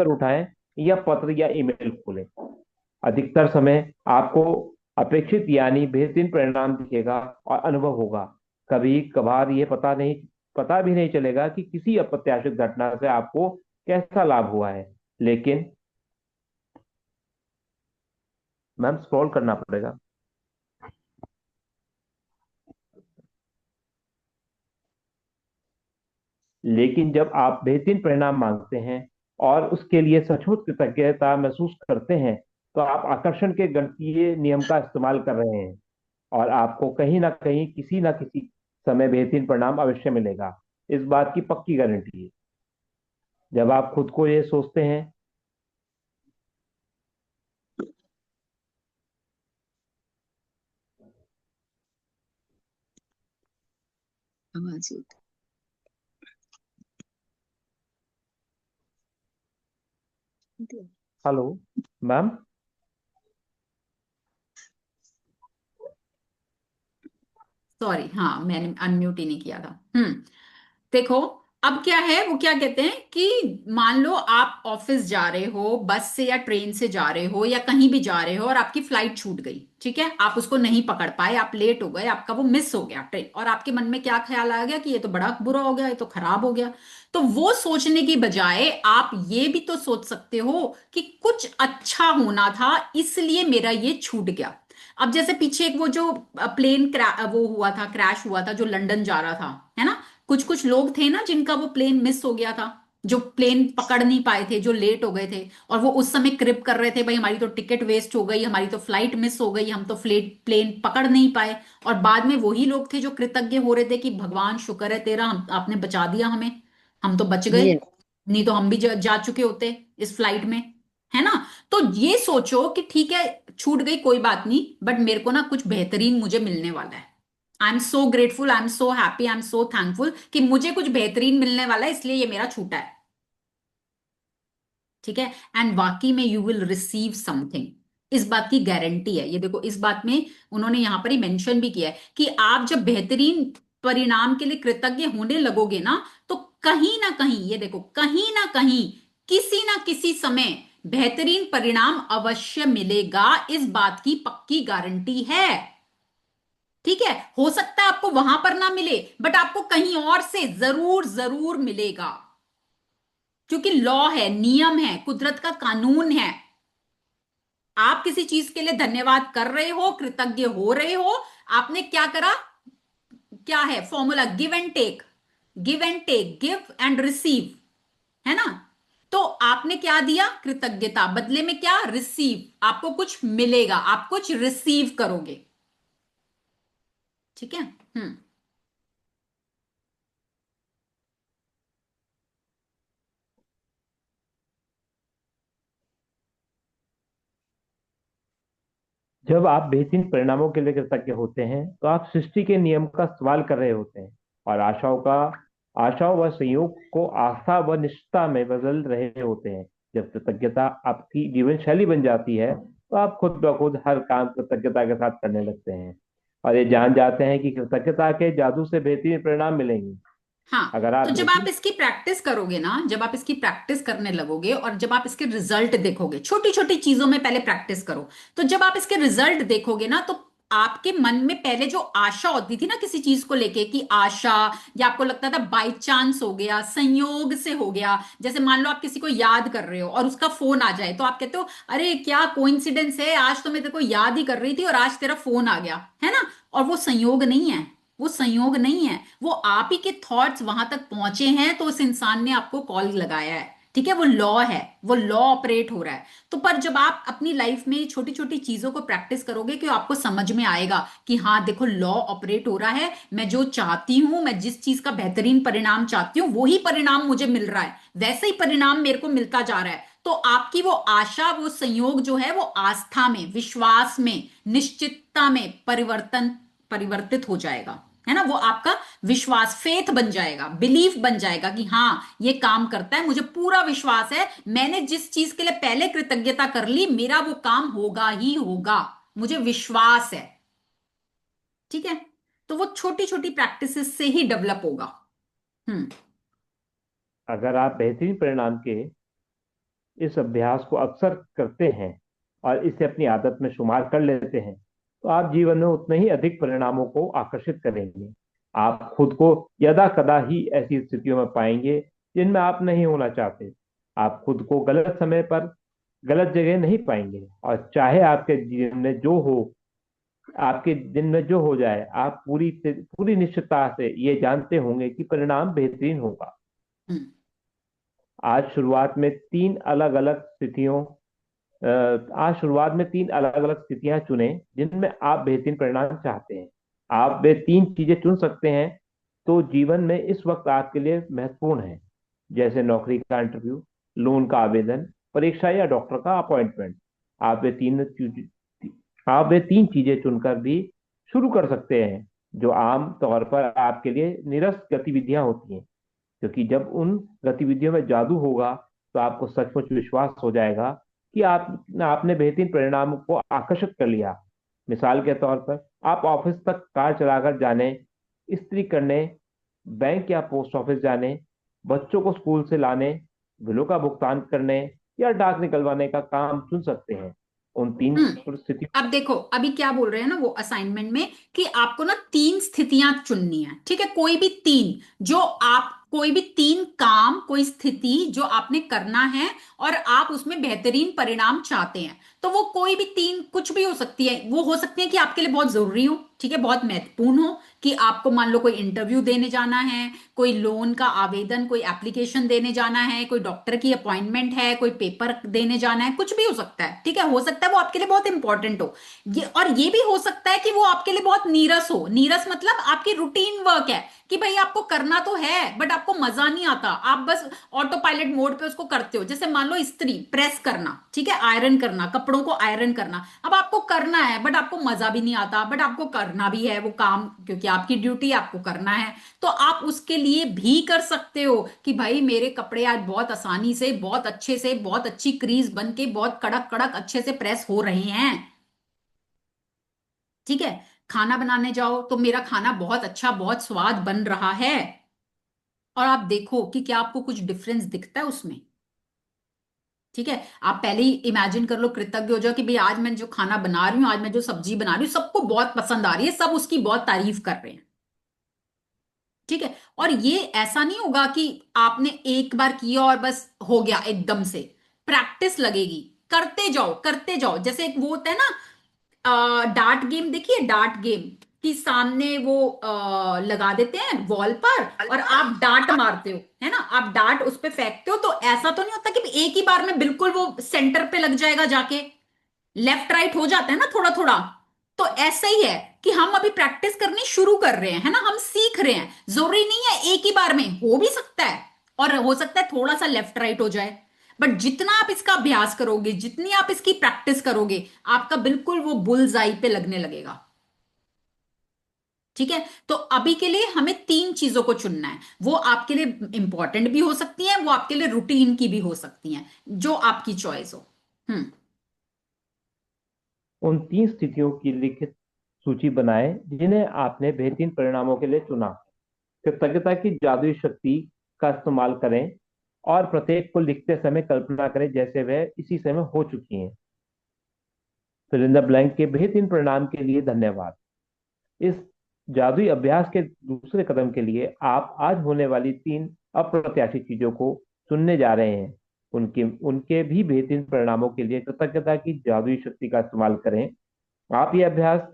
Speaker 2: उठाएं या पत्र या ईमेल खोलें। अधिकतर समय आपको अपेक्षित यानी बेहतरीन परिणाम दिखेगा और अनुभव होगा। कभी कभार ये पता भी नहीं चलेगा कि किसी अप्रत्याशित घटना से आपको कैसा लाभ हुआ है, लेकिन मैम स्क्रॉल करना पड़ेगा। लेकिन जब आप बेहतरीन परिणाम मांगते हैं और उसके लिए सचमुच कृतज्ञता महसूस करते हैं, तो आप आकर्षण के गणितीय नियम का इस्तेमाल कर रहे हैं, और आपको कहीं ना किसी समय बेहतरीन परिणाम अवश्य मिलेगा। इस बात की पक्की गारंटी है। जब आप खुद को ये सोचते हैं।
Speaker 3: आवाज
Speaker 2: हेलो मैम।
Speaker 1: सॉरी, हाँ मैंने अनम्यूट ही नहीं किया था। देखो, अब क्या है, वो क्या कहते हैं कि मान लो आप ऑफिस जा रहे हो, बस से या ट्रेन से जा रहे हो या कहीं भी जा रहे हो, और आपकी फ्लाइट छूट गई, ठीक है, आप उसको नहीं पकड़ पाए, आप लेट हो गए, आपका वो मिस हो गया ट्रेन, और आपके मन में क्या ख्याल आ गया कि ये तो बड़ा बुरा हो गया, ये तो खराब हो गया। तो वो सोचने की बजाय आप ये भी तो सोच सकते हो कि कुछ अच्छा होना था, इसलिए मेरा ये छूट गया। अब जैसे पीछे एक वो जो वो हुआ था, क्रैश हुआ था, जो लंदन जा रहा था, है ना, कुछ कुछ लोग थे ना जिनका वो प्लेन मिस हो गया था, जो प्लेन पकड़ नहीं पाए थे, जो लेट हो गए थे, और वो उस समय क्रिप कर रहे थे, भाई हमारी तो टिकट वेस्ट हो गई, हमारी तो फ्लाइट मिस हो गई, हम तो फ्लेट प्लेन पकड़ नहीं पाए। और बाद में वही लोग थे जो कृतज्ञ हो रहे थे कि भगवान शुक्र है तेरा, हम आपने बचा दिया हमें, हम तो बच गए,
Speaker 3: यस।
Speaker 1: नहीं तो हम भी जा चुके होते इस फ्लाइट में, है ना। तो ये सोचो कि ठीक है, छूट गई कोई बात नहीं, बट मेरे को ना कुछ बेहतरीन मुझे मिलने वाला है। I am so grateful, I am so happy, I am so thankful कि मुझे कुछ बेहतरीन मिलने वाला है, इसलिए ये मेरा छूटा है। ठीक है। एंड वाकई में यू विल रिसीव समथिंग, इस बात की गारंटी है। ये देखो, इस बात में उन्होंने यहां पर ही मेंशन भी किया है कि आप जब बेहतरीन परिणाम के लिए कृतज्ञ होने लगोगे ना, तो कहीं ना कहीं, ये देखो, कहीं ना किसी समय बेहतरीन परिणाम अवश्य मिलेगा, इस बात की पक्की गारंटी है। ठीक है, हो सकता है आपको वहां पर ना मिले, बट आपको कहीं और से जरूर जरूर मिलेगा, क्योंकि लॉ है, नियम है, कुदरत का कानून है। आप किसी चीज के लिए धन्यवाद कर रहे हो, कृतज्ञ हो रहे हो, आपने क्या करा, क्या है formula, give and take, give and take, give and receive, है ना। तो आपने क्या दिया, कृतज्ञता, बदले में क्या, रिसीव, आपको कुछ मिलेगा, आप कुछ रिसीव करोगे। ठीक है। हम्म।
Speaker 2: जब आप बेहतरीन परिणामों के लिए कृतज्ञ होते हैं तो आप सृष्टि के नियम का सवाल कर रहे होते हैं और आशाओं व संयोग को आस्था व निष्ठा में बदल रहे होते हैं। जब कृतज्ञता आपकी जीवन शैली बन जाती है तो आप खुद ब खुद हर काम कृतज्ञता के साथ करने लगते हैं और ये जान जाते हैं कि कृतज्ञता के जादू से बेहतरीन परिणाम मिलेंगे।
Speaker 1: हाँ।
Speaker 2: अगर
Speaker 1: तो
Speaker 2: आप
Speaker 1: जब आप
Speaker 2: बेहतरीन
Speaker 1: इसकी प्रैक्टिस करोगे ना, जब आप इसकी प्रैक्टिस करने लगोगे और जब आप इसके रिजल्ट देखोगे, छोटी छोटी चीजों में पहले प्रैक्टिस करो, तो जब आप इसके रिजल्ट देखोगे ना, तो आपके मन में पहले जो आशा होती थी ना किसी चीज को लेके, कि आशा, या आपको लगता था बाई चांस हो गया, संयोग से हो गया, जैसे मान लो आप किसी को याद कर रहे हो और उसका फोन आ जाए तो आप कहते हो अरे क्या कोइंसिडेंस है, आज तो मैं तेरे को याद ही कर रही थी और आज तेरा फोन आ गया, है ना। और वो संयोग नहीं है, वो संयोग नहीं है, वो आप ही के थॉट्स वहां तक पहुंचे हैं तो उस इंसान ने आपको कॉल लगाया है। ठीक है, वो लॉ है, वो लॉ ऑपरेट हो रहा है। तो पर जब आप अपनी लाइफ में छोटी छोटी चीजों को प्रैक्टिस करोगे कि आपको समझ में आएगा कि हाँ देखो लॉ ऑपरेट हो रहा है, मैं जो चाहती हूं, मैं जिस चीज का बेहतरीन परिणाम चाहती हूँ वही परिणाम मुझे मिल रहा है, वैसे ही परिणाम मेरे को मिलता जा रहा है। तो आपकी वो आशा, वो संयोग जो है वो आस्था में, विश्वास में, निश्चितता में परिवर्तित हो जाएगा, है ना। वो आपका विश्वास, फेथ बन जाएगा, बिलीफ बन जाएगा कि हाँ ये काम करता है, मुझे पूरा विश्वास है, मैंने जिस चीज के लिए पहले कृतज्ञता कर ली मेरा वो काम होगा ही होगा, मुझे विश्वास है। ठीक है, तो वो छोटी छोटी प्रैक्टिसेस से ही डेवलप होगा। हम्म।
Speaker 2: अगर आप बेहतरीन परिणाम के इस अभ्यास को अक्सर करते हैं और इसे अपनी आदत में शुमार कर लेते हैं तो आप जीवन में उतने ही अधिक परिणामों को आकर्षित करेंगे। आप खुद को यदा कदा ही ऐसी स्थितियों में पाएंगे जिनमें आप नहीं होना चाहते। आप खुद को गलत समय पर गलत जगह नहीं पाएंगे और चाहे आपके दिन में जो हो जाए, आप पूरी निश्चितता से ये जानते होंगे कि परिणाम बेहतरीन होगा।
Speaker 1: हम्म।
Speaker 2: आज शुरुआत में तीन अलग अलग स्थितियों आज शुरुआत में तीन अलग अलग स्थितियां चुनें जिनमें आप बेहतरीन परिणाम चाहते हैं। आप वे तीन चीजें चुन सकते हैं तो जीवन में इस वक्त आपके लिए महत्वपूर्ण है, जैसे नौकरी का इंटरव्यू, लोन का आवेदन, परीक्षा या डॉक्टर का अपॉइंटमेंट। आप वे तीन आप वे तीन चीजें चुनकर भी शुरू कर सकते हैं जो आम तौर पर आपके लिए निरस्त गतिविधियां होती हैं, क्योंकि जब उन गतिविधियों में जादू होगा तो आपको सचमुच विश्वास हो जाएगा कि आपने बेहतरीन परिणाम को आकर्षित कर लिया। मिसाल के तौर पर आप ऑफिस तक कार चलाकर जाने, इस्त्री करने, बैंक या पोस्ट ऑफिस जाने, बच्चों को स्कूल से लाने, बिलों का भुगतान करने या डाक निकलवाने का काम चुन सकते हैं। उन तीन
Speaker 1: हम्म।
Speaker 2: परिस्थितियों
Speaker 1: अब देखो अभी क्या बोल रहे हैं ना वो असाइनमेंट में, कि आपको ना तीन स्थितियां चुननी है। ठीक है, कोई भी तीन, जो आप कोई भी तीन काम, कोई स्थिति जो आपने करना है और आप उसमें बेहतरीन परिणाम चाहते हैं, तो वो कोई भी तीन कुछ भी हो सकती है। वो हो सकती है कि आपके लिए बहुत जरूरी हो, ठीक है, बहुत महत्वपूर्ण हो, कि आपको मान लो कोई इंटरव्यू देने जाना है, कोई लोन का आवेदन, कोई एप्लीकेशन देने जाना है, कोई डॉक्टर की अपॉइंटमेंट है, कोई पेपर देने जाना है, कुछ भी हो सकता है। ठीक है, हो सकता है वो आपके लिए बहुत इंपॉर्टेंट हो। ये भी हो सकता है कि वो आपके लिए बहुत नीरस हो। नीरस मतलब आपकी रूटीन वर्क है, कि भाई आपको करना तो है बट आपको मजा नहीं आता, आप बस ऑटो पायलट मोड पे उसको करते हो। जैसे मान लो इस्त्री, प्रेस करना, ठीक है, आयरन करना, कपड़ों को आयरन करना, अब आपको करना है बट आपको मजा भी नहीं आता, बट आपको करना भी है वो काम, क्योंकि आपकी ड्यूटी आपको करना है। तो आप उसके लिए भी कर सकते हो कि भाई मेरे कपड़े आज बहुत आसानी से, बहुत अच्छे से, बहुत अच्छी क्रीज बन के, बहुत कड़क कड़क अच्छे से प्रेस हो रहे हैं। ठीक है, खाना बनाने जाओ तो मेरा खाना बहुत अच्छा, बहुत स्वाद बन रहा है, और आप देखो कि क्या आपको कुछ डिफरेंस दिखता है उसमें। ठीक है, आप पहले ही इमेजिन कर लो, कृतज्ञ हो जाओ कि भाई आज मैं जो खाना बना रही हूं, आज मैं जो सब्जी बना रही हूं सबको बहुत पसंद आ रही है, सब उसकी बहुत तारीफ कर रहे हैं। ठीक है, और ये ऐसा नहीं होगा कि आपने एक बार किया और बस हो गया एकदम से, प्रैक्टिस लगेगी, करते जाओ। जैसे एक वो होता है ना, डार्ट गेम देखिए, डार्ट गेम, कि सामने वो लगा देते हैं वॉल पर और आप डार्ट मारते हो, है ना, आप डार्ट उस पे फेंकते हो, तो ऐसा तो नहीं होता कि एक ही बार में बिल्कुल वो सेंटर पे लग जाएगा जाके, लेफ्ट राइट हो जाता है ना थोड़ा थोड़ा। तो ऐसा ही है कि हम अभी प्रैक्टिस करनी शुरू कर रहे हैं, है ना, हम सीख रहे हैं, जरूरी नहीं है एक ही बार में, हो भी सकता है और हो सकता है थोड़ा सा लेफ्ट राइट हो जाए, बट जितना आप इसका अभ्यास करोगे, जितनी आप इसकी प्रैक्टिस करोगे, आपका बिल्कुल वो बुल्स आई पे लगने लगेगा। ठीक है, तो अभी के लिए हमें तीन चीजों को चुनना है। वो आपके लिए इंपॉर्टेंट भी हो सकती हैं, वो आपके लिए रूटीन की भी हो सकती हैं, जो आपकी चॉइस हो। हम्म।
Speaker 2: उन तीन स्थितियों की लिखित सूची बनाएं जिन्हें आपने बेहतरीन परिणामों के लिए चुना। कृतज्ञता की जादुई शक्ति का इस्तेमाल करें और प्रत्येक को लिखते समय कल्पना करें जैसे वह इसी समय हो चुकी हैं। फिल इन द ब्लैंक के बेहतरीन परिणाम के लिए धन्यवाद। इस जादुई अभ्यास के दूसरे कदम के लिए आप आज होने वाली तीन अप्रत्याशित चीजों को चुनने जा रहे हैं। उनके उनके भी बेहतरीन परिणामों के लिए कृतज्ञता की जादुई शक्ति का इस्तेमाल करें। आप यह अभ्यास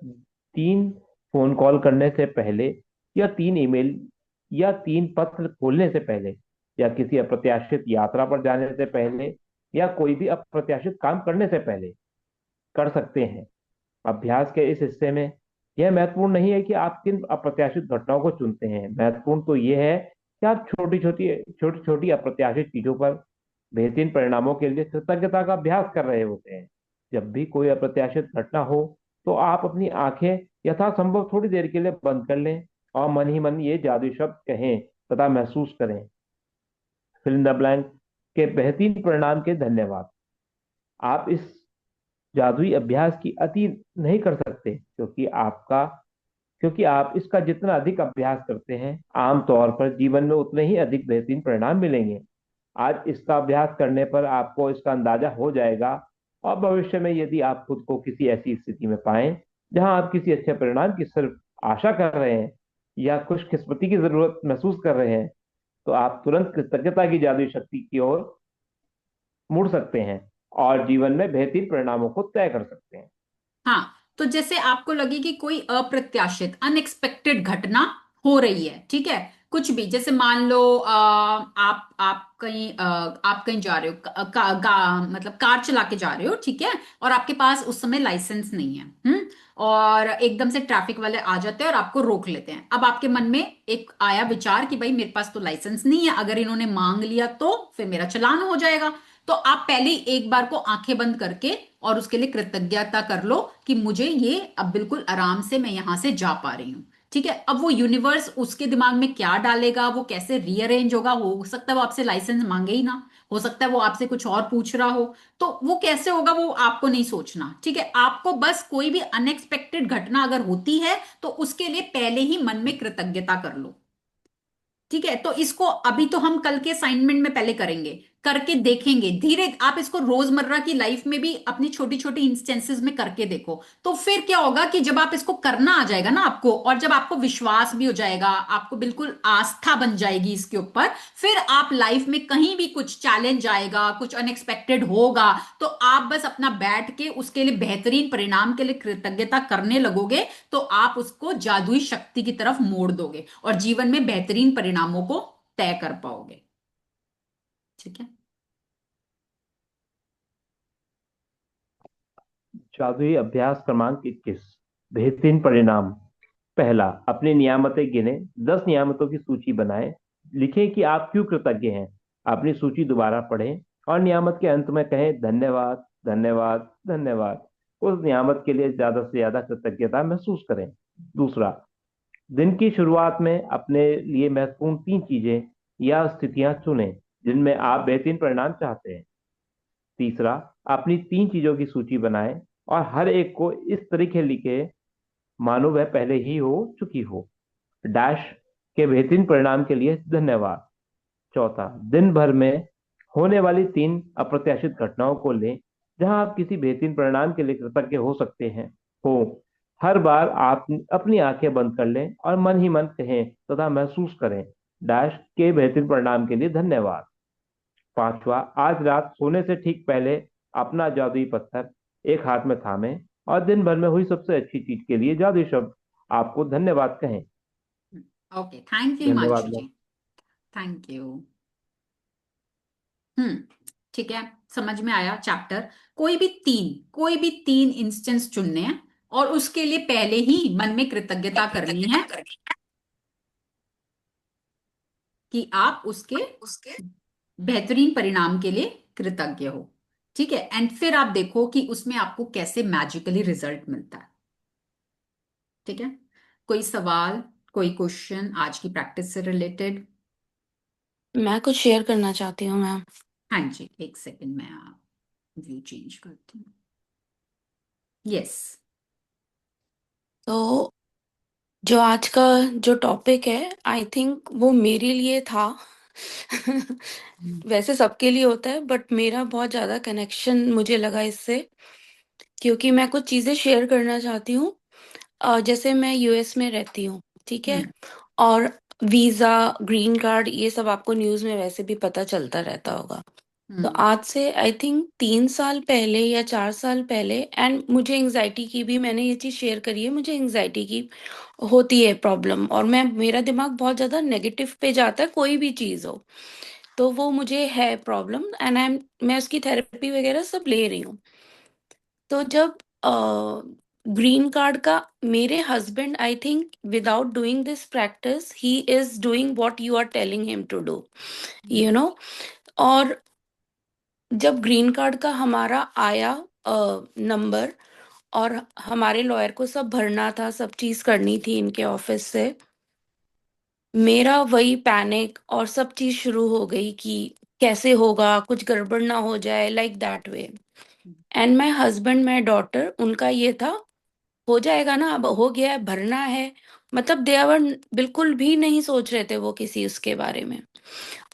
Speaker 2: तीन फोन कॉल करने से पहले, या तीन ईमेल, या तीन पत्र खोलने से पहले, या किसी अप्रत्याशित यात्रा पर जाने से पहले, या कोई भी अप्रत्याशित काम करने से पहले कर सकते हैं। अभ्यास के इस हिस्से में यह महत्वपूर्ण नहीं है कि आप किन अप्रत्याशित घटनाओं को चुनते हैं। महत्वपूर्ण तो यह है कि आप छोटी छोटी अप्रत्याशित चीजों पर बेहतरीन परिणामों के लिए कृतज्ञता का अभ्यास कर रहे होते हैं। जब भी कोई अप्रत्याशित घटना हो तो आप अपनी आंखें यथासंभव थोड़ी देर के लिए बंद कर लें और मन ही मन ये जादुई शब्द कहें तथा महसूस करें। फिल इन द ब्लैंक के बेहतरीन परिणाम के धन्यवाद। आप इस जादुई अभ्यास की अति नहीं कर सकते, क्योंकि आप इसका जितना अधिक अभ्यास करते हैं आमतौर पर जीवन में उतने ही अधिक बेहतरीन परिणाम मिलेंगे। आज इसका अभ्यास करने पर आपको इसका अंदाजा हो जाएगा, और भविष्य में यदि आप खुद को किसी ऐसी स्थिति में पाएं जहां आप किसी अच्छे परिणाम की सिर्फ आशा कर रहे हैं या खुशकिस्मती की जरूरत महसूस कर रहे हैं, तो आप तुरंत कृतज्ञता की जादुई शक्ति की ओर मुड़ सकते हैं और जीवन में बेहतरीन परिणामों को तय कर सकते हैं।
Speaker 1: हाँ, तो जैसे आपको लगे कि कोई अप्रत्याशित अनएक्सपेक्टेड घटना हो रही है, ठीक है, कुछ भी, जैसे मान लो आप कहीं जा रहे हो, मतलब कार चला के जा रहे हो, ठीक है, और आपके पास उस समय लाइसेंस नहीं है। और एकदम से ट्रैफिक वाले आ जाते हैं और आपको रोक लेते हैं। अब आपके मन में एक आया विचार कि भाई मेरे पास तो लाइसेंस नहीं है, अगर इन्होंने मांग लिया तो फिर मेरा चालान हो जाएगा। तो आप पहले ही एक बार को आंखें बंद करके और उसके लिए कृतज्ञता कर लो कि मुझे ये अब बिल्कुल आराम से मैं यहां से जा पा रही हूं। ठीक है, अब वो यूनिवर्स उसके दिमाग में क्या डालेगा, वो कैसे रीअरेंज होगा, हो सकता है वो आपसे लाइसेंस मांगे ही ना, हो सकता है वो आपसे कुछ और पूछ रहा हो। तो वो कैसे होगा वो आपको नहीं सोचना। ठीक है, आपको बस कोई भी अनएक्सपेक्टेड घटना अगर होती है तो उसके लिए पहले ही मन में कृतज्ञता कर लो। ठीक है, तो इसको अभी तो हम कल के असाइनमेंट में पहले करेंगे, करके देखेंगे धीरे। आप इसको रोजमर्रा की लाइफ में भी अपनी छोटी छोटी इंस्टेंसेस में करके देखो, तो फिर क्या होगा कि जब आप इसको करना आ जाएगा ना आपको, और जब आपको विश्वास भी हो जाएगा, आपको बिल्कुल आस्था बन जाएगी इसके ऊपर, फिर आप लाइफ में कहीं भी कुछ चैलेंज आएगा, कुछ अनएक्सपेक्टेड होगा, तो आप बस अपना बैठ के उसके लिए बेहतरीन परिणाम के लिए कृतज्ञता करने लगोगे, तो आप उसको जादुई शक्ति की तरफ मोड़ दोगे और जीवन में बेहतरीन परिणामों को तय कर पाओगे। ठीक है।
Speaker 2: जादुई अभ्यास क्रमांक 21, बेहतरीन परिणाम। पहला, अपनी नियामतें गिने। 10 नियामतों की सूची बनाएं। लिखें कि आप क्यों कृतज्ञ हैं। अपनी सूची दोबारा पढ़ें और नियामत के अंत में कहें धन्यवाद, धन्यवाद, धन्यवाद। उस नियामत के लिए ज्यादा से ज्यादा कृतज्ञता महसूस करें। दूसरा, दिन की शुरुआत में अपने लिए महत्वपूर्ण 3 चीजें या स्थितियां चुनें जिनमें आप बेहतरीन परिणाम चाहते हैं। तीसरा, अपनी 3 चीजों की सूची बनाएं और हर एक को इस तरीके लिखे मानो वह पहले ही हो चुकी हो। डैश के बेहतरीन परिणाम के लिए धन्यवाद। चौथा, दिन भर में होने वाली 3 अप्रत्याशित घटनाओं को लें जहां आप किसी बेहतरीन परिणाम के लिए कृतज्ञ हो सकते हैं। हो हर बार आप अपनी आंखें बंद कर लें और मन ही मन कहें तथा महसूस करें डैश के बेहतरीन परिणाम के लिए धन्यवाद। पांचवा, आज रात सोने से ठीक पहले अपना जादुई पत्थर एक हाथ में थामें और दिन भर में हुई सबसे अच्छी चीज के लिए जादुई शब्द आपको धन्यवाद कहें।
Speaker 1: ओके, थैंक यू
Speaker 2: धन्यवाद
Speaker 1: हिमांशु
Speaker 2: मैम।
Speaker 1: जी। Thank you. ठीक है, समझ में आया चैप्टर। कोई भी तीन इंस्टेंस चुनने हैं और उसके लिए पहले ही मन में कृतज्ञता करनी है कि आप उसके बेहतरीन परिणाम के लिए कृतज्ञ हो। ठीक है, एंड फिर आप देखो कि उसमें आपको कैसे मैजिकली रिजल्ट मिलता है। ठीक है, कोई सवाल, कोई क्वेश्चन आज की प्रैक्टिस से रिलेटेड?
Speaker 4: मैं कुछ शेयर करना चाहती हूँ मैम।
Speaker 1: हाँ जी, एक सेकंड में आप व्यू चेंज करती हूँ। यस।
Speaker 4: तो जो आज का जो टॉपिक है, आई थिंक वो मेरे लिए था। वैसे सबके लिए होता है, बट मेरा बहुत ज़्यादा कनेक्शन मुझे लगा इससे, क्योंकि मैं कुछ चीज़ें शेयर करना चाहती हूँ। जैसे मैं यूएस में रहती हूँ, ठीक है,
Speaker 1: हम्म।
Speaker 4: और वीज़ा, ग्रीन कार्ड, ये सब आपको न्यूज़ में वैसे भी पता चलता रहता होगा। तो
Speaker 1: हम्म।
Speaker 4: आज से आई थिंक 3 साल पहले या 4 साल पहले, एंड मुझे एंग्जाइटी की भी, मैंने ये चीज़ शेयर करी है, मुझे एंग्जाइटी की होती है प्रॉब्लम, और मेरा दिमाग बहुत ज़्यादा नेगेटिव पे जाता है, कोई भी चीज़ हो। तो वो मुझे है प्रॉब्लम, एंड मैं उसकी थेरेपी वगैरह सब ले रही हूँ। तो जब ग्रीन कार्ड का, मेरे husband, I think without doing this practice he is doing what you are telling him to do, you know. और जब ग्रीन कार्ड का हमारा आया नंबर, और हमारे लॉयर को सब भरना था, सब चीज करनी थी इनके ऑफिस से, मेरा वही पैनिक और सब चीज शुरू हो गई कि कैसे होगा, कुछ गड़बड़ ना हो जाए, like that way. And my husband, my daughter, उनका ये था, हो जाएगा ना, अब हो गया है, भरना है। मतलब देवर बिल्कुल भी नहीं सोच रहे थे वो किसी उसके बारे में।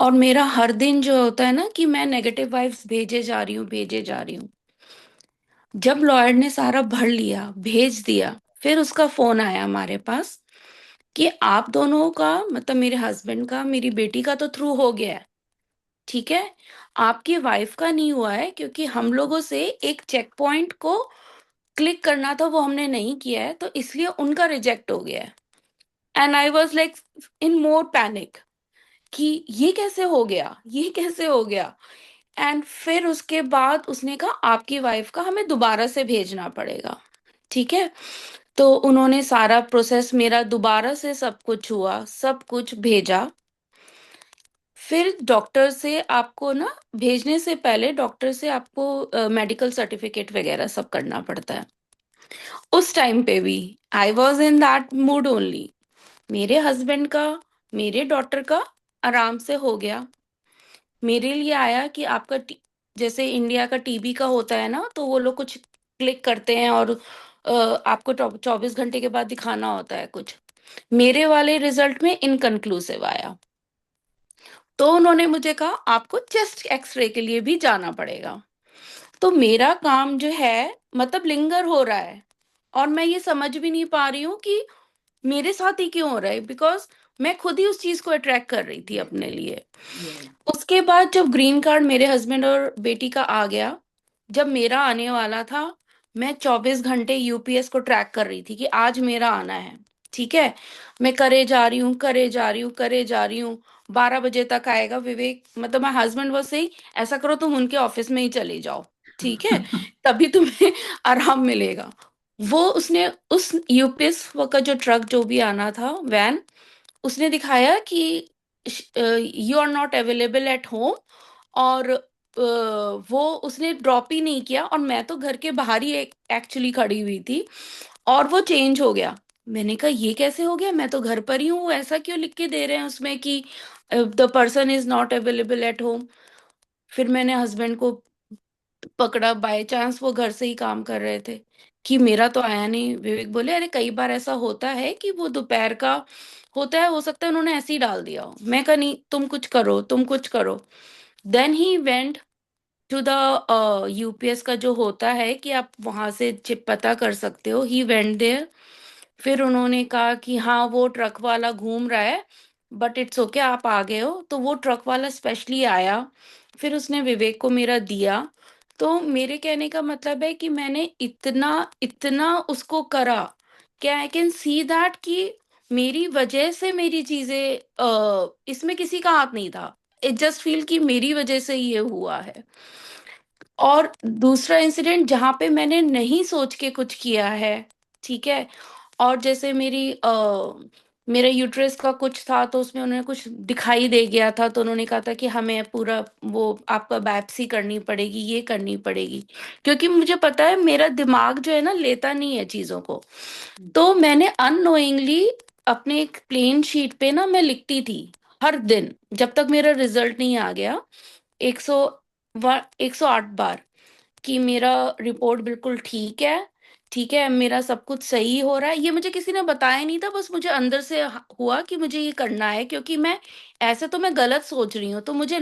Speaker 4: और मेरा हर दिन जो होता है ना कि मैं नेगेटिव वाइब्स भेजे जा रही हूँ, भेजे जा रही हूँ। जब लॉयर ने सारा भर लिया, भेज दिया, फिर उसका फोन आया हमारे पास कि आप दोनों का, मतलब मेरे हस्बैंड का, मेरी बेटी का तो थ्रू हो गया है, ठीक है, आपकी वाइफ का नहीं हुआ है, क्योंकि हम लोगों से एक चेक पॉइंट को क्लिक करना था, वो हमने नहीं किया है, तो इसलिए उनका रिजेक्ट हो गया है। And I was like in more panic कि ये कैसे हो गया, ये कैसे हो गया। एंड फिर उसके बाद उसने कहा आपकी वाइफ का हमें दोबारा से भेजना पड़ेगा, ठीक है। तो उन्होंने सारा प्रोसेस, मेरा दोबारा से सब कुछ हुआ, सब कुछ भेजा। फिर डॉक्टर से आपको ना, भेजने से पहले डॉक्टर से आपको मेडिकल सर्टिफिकेट वगैरह सब करना पड़ता है। उस टाइम पे भी I was in that mood only. मेरे हस्बैंड का, मेरे डॉटर का आराम से हो गया। मेरे लिए आया कि आपका जैसे इंडिया का टीबी का होता है ना, तो वो लोग कुछ क्लिक करते हैं और आपको 24 घंटे के बाद दिखाना होता है कुछ। मेरे वाले रिजल्ट में इनकन्क्लूसिव आया। तो उन्होंने मुझे कहा आपको चेस्ट एक्सरे के लिए भी जाना पड़ेगा। तो मेरा काम जो है, मतलब लिंगर हो रहा है, और मैं ये समझ भी नहीं पा रही हूँ कि मेरे साथ ही क्यों हो रहा है, बिकॉज मैं खुद ही उस चीज को अट्रैक्ट कर रही थी
Speaker 1: यस।
Speaker 4: अपने लिए।
Speaker 1: यस।
Speaker 4: उसके बाद जब ग्रीन कार्ड मेरे हस्बैंड और बेटी का आ गया, जब मेरा आने वाला था, मैं 24 घंटे यूपीएस को ट्रैक कर रही थी कि आज मेरा आना है, ठीक है। मैं करे जा रही हूँ, करे जा रही हूँ, करे जा रही हूँ। 12 बजे तक आएगा विवेक, मतलब माय हस्बैंड वो सही, ऐसा करो तुम उनके ऑफिस में ही चले जाओ, ठीक है, तभी तुम्हें आराम मिलेगा। वो उसने उस यूपीएस का जो ट्रक जो भी आना था, वैन, उसने दिखाया कि you are not available at home. और वो उसने ड्रॉप ही नहीं किया, और मैं तो घर के बाहर ही एक्चुअली खड़ी हुई थी, और वो चेंज हो गया। मैंने कहा ये कैसे हो गया, मैं तो घर पर ही हूँ, वो ऐसा क्यों लिख के दे रहे हैं उसमें कि the person is not available at home. फिर मैंने हस्बैंड को पकड़ा, बाय चांस वो घर से ही काम कर रहे थे, कि मेरा तो आया नहीं। विवेक बोले अरे कई बार ऐसा होता है कि वो दोपहर का होता है, हो सकता है उन्होंने ऐसे ही डाल दिया हो। मैं कहा नहीं, तुम कुछ करो, तुम कुछ करो। Then he went to the UPS का जो होता है कि आप वहां से चिप पता कर सकते हो, ही वेंट देयर। फिर उन्होंने कहा कि हाँ वो ट्रक वाला घूम रहा है, बट इट्स ओके, आप आ गए हो। तो वो ट्रक वाला स्पेशली आया, फिर उसने विवेक को मेरा दिया। तो मेरे कहने का मतलब है कि मैंने इतना इतना उसको करा, क्या आई कैन सी दैट कि मेरी वजह से मेरी चीजें, इसमें किसी का हाथ नहीं था। इट जस्ट फील कि मेरी वजह से ये हुआ है। और दूसरा इंसिडेंट जहाँ पे मैंने नहीं सोच के कुछ किया है, ठीक है। और जैसे मेरा यूट्रस का कुछ था तो उसमें उन्हें कुछ दिखाई दे गया था, तो उन्होंने कहा था कि हमें पूरा वो आपका बायोप्सी करनी पड़ेगी, ये करनी पड़ेगी। क्योंकि मुझे पता है मेरा दिमाग जो है ना लेता नहीं है चीज़ों को। तो मैंने अननोइंगली अपने एक प्लेन शीट पे ना मैं लिखती थी हर दिन, जब तक मेरा रिजल्ट नहीं आ गया, 100 108 बार, कि मेरा रिपोर्ट बिल्कुल ठीक है, मेरा सब कुछ सही हो रहा है। ये मुझे किसी ने बताया नहीं था, बस मुझे अंदर से हुआ कि मुझे ये करना है, क्योंकि मैं ऐसे तो मैं गलत सोच रही हूँ, तो मुझे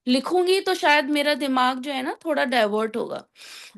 Speaker 4: लिखूंगी तो शायद मेरा दिमाग जो है ना थोड़ा डाइवर्ट होगा।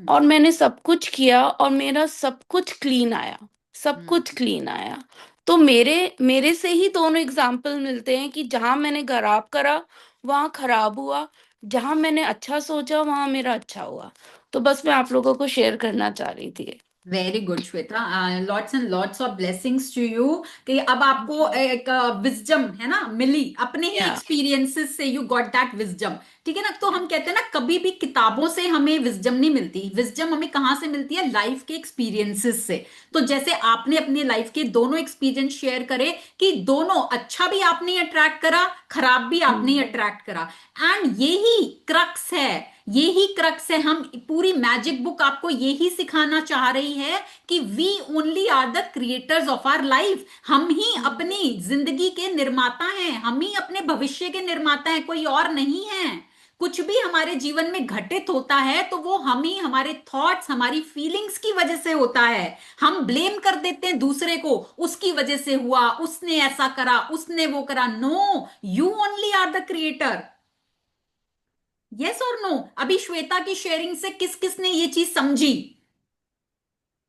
Speaker 4: और मैंने सब कुछ किया और मेरा सब कुछ क्लीन आया, सब कुछ क्लीन आया। तो मेरे मेरे से ही दोनों एग्जाम्पल मिलते हैं कि जहां मैंने खराब करा वहां खराब हुआ, जहां मैंने अच्छा सोचा वहां मेरा अच्छा हुआ। तो बस मैं आप लोगों को शेयर करना चाह रही थी।
Speaker 1: Very good Shweta, lots and lots of blessings to you कि अब आपको एक विजडम है ना मिली अपने ही
Speaker 4: या
Speaker 1: एक्सपीरियंसेस से, यू गॉट दैट विजडम। ठीक है ना, तो हम कहते हैं ना कभी भी किताबों से हमें विजडम नहीं मिलती, विजडम हमें कहाँ से मिलती है, लाइफ के एक्सपीरियंसेस से। तो जैसे आपने अपनी लाइफ के दोनों एक्सपीरियंस शेयर करे कि दोनों अच्छा भी आपने अट्रैक्ट करा, खराब भी आपने अट्रैक्ट करा, एंड यही क्रक्स है, यही क्रक्स है। हम पूरी मैजिक बुक आपको यही सिखाना चाह रही है कि we only are the creators of our life. हम ही अपनी जिंदगी के निर्माता हैं, हम ही अपने भविष्य के निर्माता हैं, कोई और नहीं है। कुछ भी हमारे जीवन में घटित होता है तो वो हम ही, हमारे थॉट्स, हमारी फीलिंग्स की वजह से होता है। हम ब्लेम कर देते हैं दूसरे को, उसकी वजह से हुआ, उसने ऐसा करा, उसने वो करा। No, you only are the creator. Yes और नो? अभी श्वेता की शेयरिंग से किस किस ने ये चीज समझी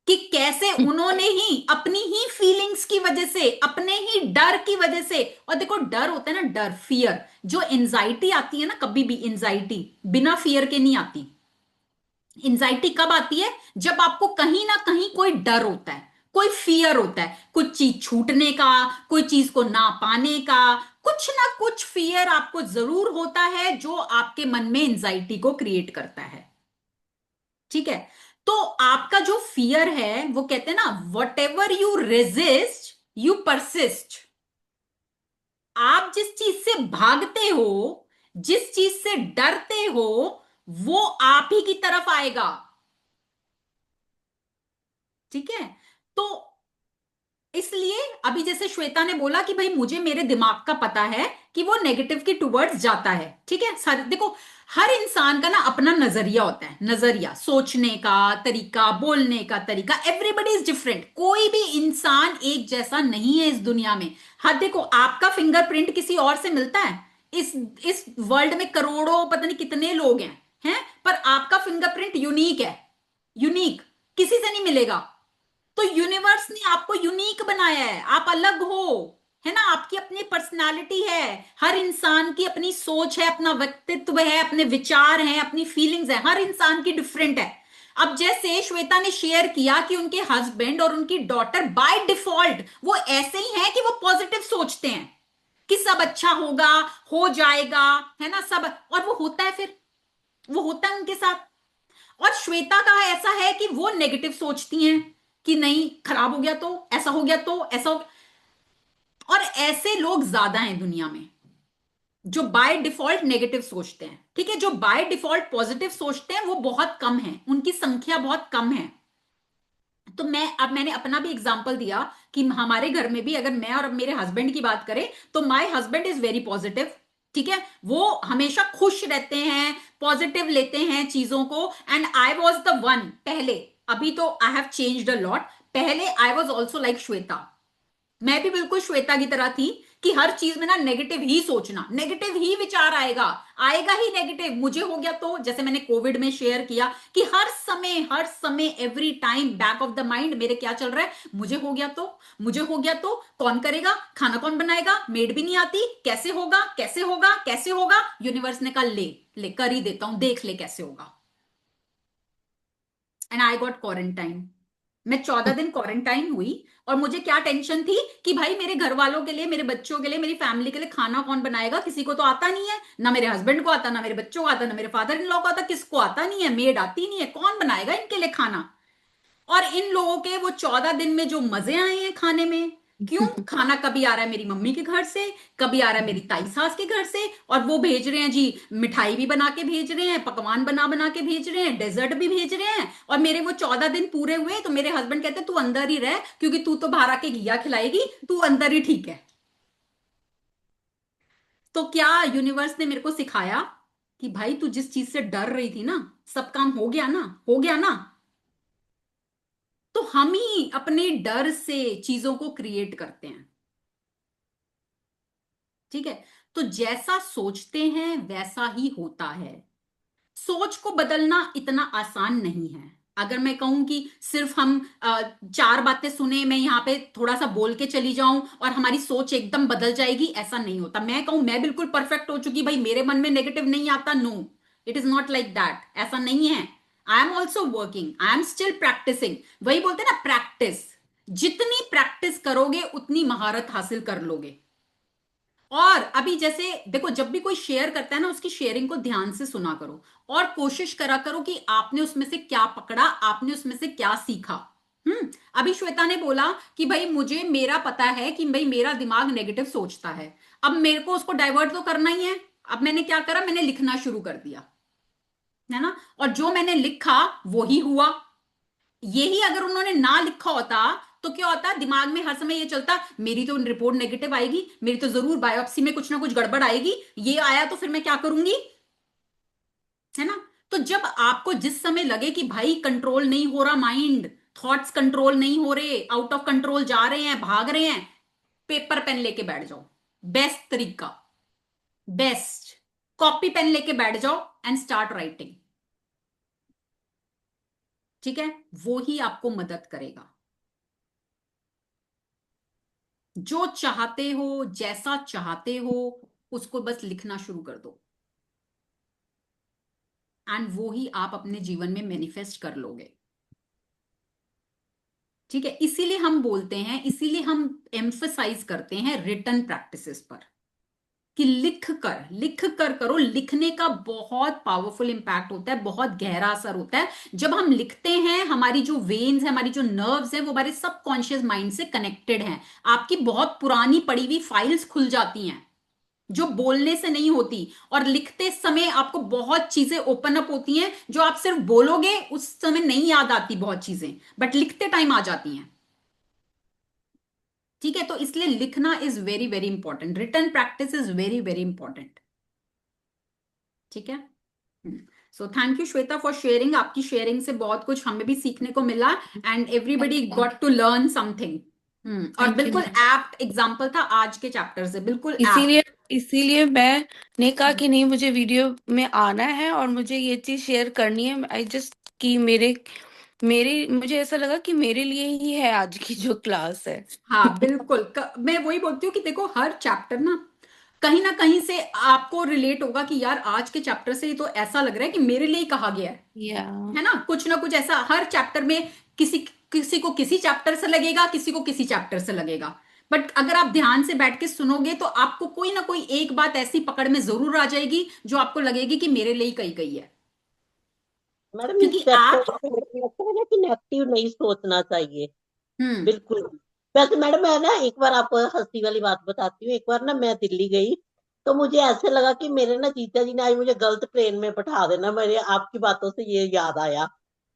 Speaker 1: कि कैसे उन्होंने ही अपनी ही फीलिंग्स की वजह से, अपने ही डर की वजह से। और देखो डर होता है ना, डर, फियर, जो एंजाइटी आती है ना, कभी भी एंजाइटी बिना फियर के नहीं आती। एंजाइटी कब आती है? जब आपको कहीं ना कहीं कोई डर होता है, कोई फियर होता है, कुछ चीज छूटने का, कोई चीज को ना पाने का, कुछ ना कुछ फियर आपको जरूर होता है जो आपके मन में एंजाइटी को क्रिएट करता है। ठीक है, तो आपका जो फियर है वो कहते हैं ना, what ever you resist you persist. आप जिस चीज से भागते हो, जिस चीज से डरते हो, वो आप ही की तरफ आएगा। ठीक है, तो इसलिए अभी जैसे श्वेता ने बोला कि भाई मुझे मेरे दिमाग का पता है कि वो नेगेटिव के टुवर्ड्स जाता है। ठीक है, देखो हर इंसान का ना अपना नजरिया होता है, नजरिया, सोचने का तरीका, बोलने का तरीका, एवरीबडी इज डिफरेंट। कोई भी इंसान एक जैसा नहीं है इस दुनिया में। हाँ देखो, आपका फिंगरप्रिंट किसी और से मिलता है? इस वर्ल्ड में करोड़ों पता नहीं कितने लोग हैं, पर आपका फिंगरप्रिंट यूनिक है, यूनिक, किसी से नहीं मिलेगा। तो यूनिवर्स ने आपको यूनिक बनाया है, आप अलग हो, है ना, आपकी अपनी पर्सनालिटी है। हर इंसान की अपनी सोच है, अपना व्यक्तित्व है, अपने विचार हैं, अपनी फीलिंग्स है, हर इंसान की डिफरेंट है। अब जैसे श्वेता ने शेयर किया कि उनके हस्बैंड और उनकी डॉटर बाय डिफॉल्ट वो ऐसे ही हैं कि वो पॉजिटिव सोचते हैं कि सब अच्छा होगा, हो जाएगा, है ना, सब, और वो होता है, फिर वो होता है उनके साथ। और श्वेता का ऐसा है कि वो नेगेटिव सोचती हैं कि नहीं खराब हो गया तो ऐसा हो गया, तो ऐसा हो गया। और ऐसे लोग ज्यादा हैं दुनिया में जो बाय डिफॉल्ट नेगेटिव सोचते हैं। ठीक है, जो बाय डिफॉल्ट पॉजिटिव सोचते हैं वो बहुत कम है, उनकी संख्या बहुत कम है। तो मैंने अपना भी एग्जांपल दिया कि हमारे घर में भी अगर मैं और मेरे हस्बैंड की बात करें तो my husband is very positive. ठीक है, वो हमेशा खुश रहते हैं, पॉजिटिव लेते हैं चीजों को। And I was the one पहले, अभी तो I have changed a lot, पहले I was also like Shweta. मैं भी बिल्कुल श्वेता की तरह थी कि हर चीज में ना नेगेटिव ही सोचना, नेगेटिव ही विचार आएगा, आएगा ही नेगेटिव। मुझे हो गया तो, जैसे मैंने कोविड में शेयर किया कि हर समय every time back of the mind मेरे क्या चल रहा है, मुझे हो गया तो, मुझे हो गया तो कौन करेगा, खाना कौन बनाएगा, मेड भी नहीं आती, कैसे होगा, कैसे होगा, कैसे होगा। यूनिवर्स ने कहा ले ले कर ही देता हूं, देख ले कैसे होगा। And I got quarantine. मैं 14 दिन क्वारंटाइन हुई और मुझे क्या टेंशन थी कि भाई मेरे घर वालों के लिए, मेरे बच्चों के लिए, मेरी फैमिली के लिए खाना कौन बनाएगा, किसी को तो आता नहीं है, ना मेरे हस्बैंड को आता, ना मेरे बच्चों को आता, ना मेरे फादर इन लॉ को आता, किसको आता नहीं है, मेड आती नहीं है, कौन बनाएगा इनके लिए खाना। और इन लोगों के वो 14 दिन में जो मजे आए हैं खाने में, क्यों? खाना कभी आ रहा है मेरी मम्मी के घर से, कभी आ रहा है मेरी ताई सास के घर से, और वो भेज रहे हैं जी, मिठाई भी बना के भेज रहे हैं, पकवान बना बना के भेज रहे हैं, डेजर्ट भी भेज रहे हैं, और मेरे वो 14 दिन पूरे हुए तो मेरे हस्बैंड कहते तू अंदर ही रह, क्योंकि तू तो बाहर आके घिया खिलाएगी, तू अंदर ही ठीक है। तो क्या यूनिवर्स ने मेरे को सिखाया कि भाई तू जिस चीज से डर रही थी ना, सब काम हो गया ना, हो गया ना। तो हम ही अपने डर से चीजों को क्रिएट करते हैं, ठीक है। तो जैसा सोचते हैं वैसा ही होता है। सोच को बदलना इतना आसान नहीं है। अगर मैं कहूं कि सिर्फ हम 4 बातें सुने, मैं यहां पे थोड़ा सा बोल के चली जाऊं और हमारी सोच एकदम बदल जाएगी, ऐसा नहीं होता। मैं कहूं मैं बिल्कुल परफेक्ट हो चुकी, भाई मेरे मन में नेगेटिव नहीं आता, no, it is not like that, ऐसा नहीं है। I am also working, I am still practising. वही बोलते हैं ना, प्रैक्टिस, जितनी प्रैक्टिस करोगे उतनी महारत हासिल कर लोगे। और अभी जैसे देखो, जब भी कोई शेयर करता है ना, उसकी शेयरिंग को ध्यान से सुना करो और कोशिश करा करो कि आपने उसमें से क्या पकड़ा, आपने उसमें से क्या सीखा। अभी श्वेता ने बोला कि भाई मुझे मेरा पता है कि भाई मेरा दिमाग नेगेटिव सोचता है, अब मेरे को उसको डाइवर्ट तो करना ही है। अब मैंने क्या करा, मैंने लिखना शुरू कर दिया, है ना, और जो मैंने लिखा वो ही हुआ। यही अगर उन्होंने ना लिखा होता तो क्या होता, दिमाग में हर समय ये चलता, मेरी तो रिपोर्ट नेगेटिव आएगी, मेरी तो जरूर बायोप्सी में कुछ ना कुछ गड़बड़ आएगी, ये आया तो फिर मैं क्या करूंगी, है ना। तो जब आपको जिस समय लगे कि भाई कंट्रोल नहीं हो रहा माइंड, थॉट्स कंट्रोल नहीं हो रहे, आउट ऑफ कंट्रोल जा रहे हैं, भाग रहे हैं, पेपर पेन लेके बैठ जाओ। बेस्ट तरीका, बेस्ट, कॉपी पेन लेके बैठ जाओ एंड स्टार्ट राइटिंग, ठीक है। वो ही आपको मदद करेगा। जो चाहते हो, जैसा चाहते हो, उसको बस लिखना शुरू कर दो, एंड वो ही आप अपने जीवन में मैनिफेस्ट कर लोगे, ठीक है। इसीलिए हम बोलते हैं, इसीलिए हम एम्फसाइज करते हैं रिटन प्रैक्टिसेस पर, कि लिख कर करो। लिखने का बहुत पावरफुल इंपैक्ट होता है, बहुत गहरा असर होता है। जब हम लिखते हैं, हमारी जो वेन्स है, हमारी जो नर्व्स है, वो हमारे सबकॉन्शियस माइंड से कनेक्टेड हैं। आपकी बहुत पुरानी पड़ी हुई फाइल्स खुल जाती हैं जो बोलने से नहीं होती, और लिखते समय आपको बहुत चीजें ओपन अप होती हैं जो आप सिर्फ बोलोगे उस समय नहीं याद आती, बहुत चीजें, बट लिखते टाइम आ जाती हैं, ठीक है। तो इसलिए लिखना is very very important, written practice is very very important, ठीक है। So thank you Shweta for sharing. आपकी शेयरिंग से बहुत कुछ हमें भी सीखने को मिला, and everybody got to learn something. और
Speaker 4: थैंक यू
Speaker 1: बिल्कुल
Speaker 4: मैम।
Speaker 1: एप्ट एग्जाम्पल था आज के चैप्टर से, बिल्कुल
Speaker 4: इसीलिए
Speaker 1: एप्ट।
Speaker 4: इसीलिए मैंने कहा कि नहीं, मुझे वीडियो में आना है और मुझे ये चीज शेयर करनी है। आई जस्ट कि मेरे मुझे ऐसा लगा कि मेरे लिए ही है आज की जो क्लास है।
Speaker 1: हाँ बिल्कुल, मैं वही बोलती हूँ कि देखो हर चैप्टर ना कहीं से आपको रिलेट होगा कि यार आज के चैप्टर से तो ऐसा लग रहा है कि मेरे लिए ही कहा गया
Speaker 4: या
Speaker 1: है ना कुछ ऐसा हर चैप्टर में। किसी किसी को किसी चैप्टर से लगेगा, किसी को किसी चैप्टर से लगेगा, बट अगर आप ध्यान से बैठ के सुनोगे तो आपको कोई ना कोई एक बात ऐसी पकड़ में जरूर आ जाएगी जो आपको लगेगी कि मेरे लिए ही कही गई है,
Speaker 5: मैडम इस
Speaker 1: क्योंकि
Speaker 5: चैप्टर
Speaker 1: आप
Speaker 5: में मुझे लगता है ना कि नेगेटिव नहीं सोचना चाहिए।
Speaker 1: हम्म
Speaker 5: बिल्कुल। वैसे मैडम मैं ना एक बार आपको हंसी वाली बात बताती हूँ। एक बार ना मैं दिल्ली गई, तो मुझे ऐसे लगा कि मेरे ना जीजा जी ने आज मुझे गलत ट्रेन में बैठा देना। मेरे आपकी बातों से ये याद आया।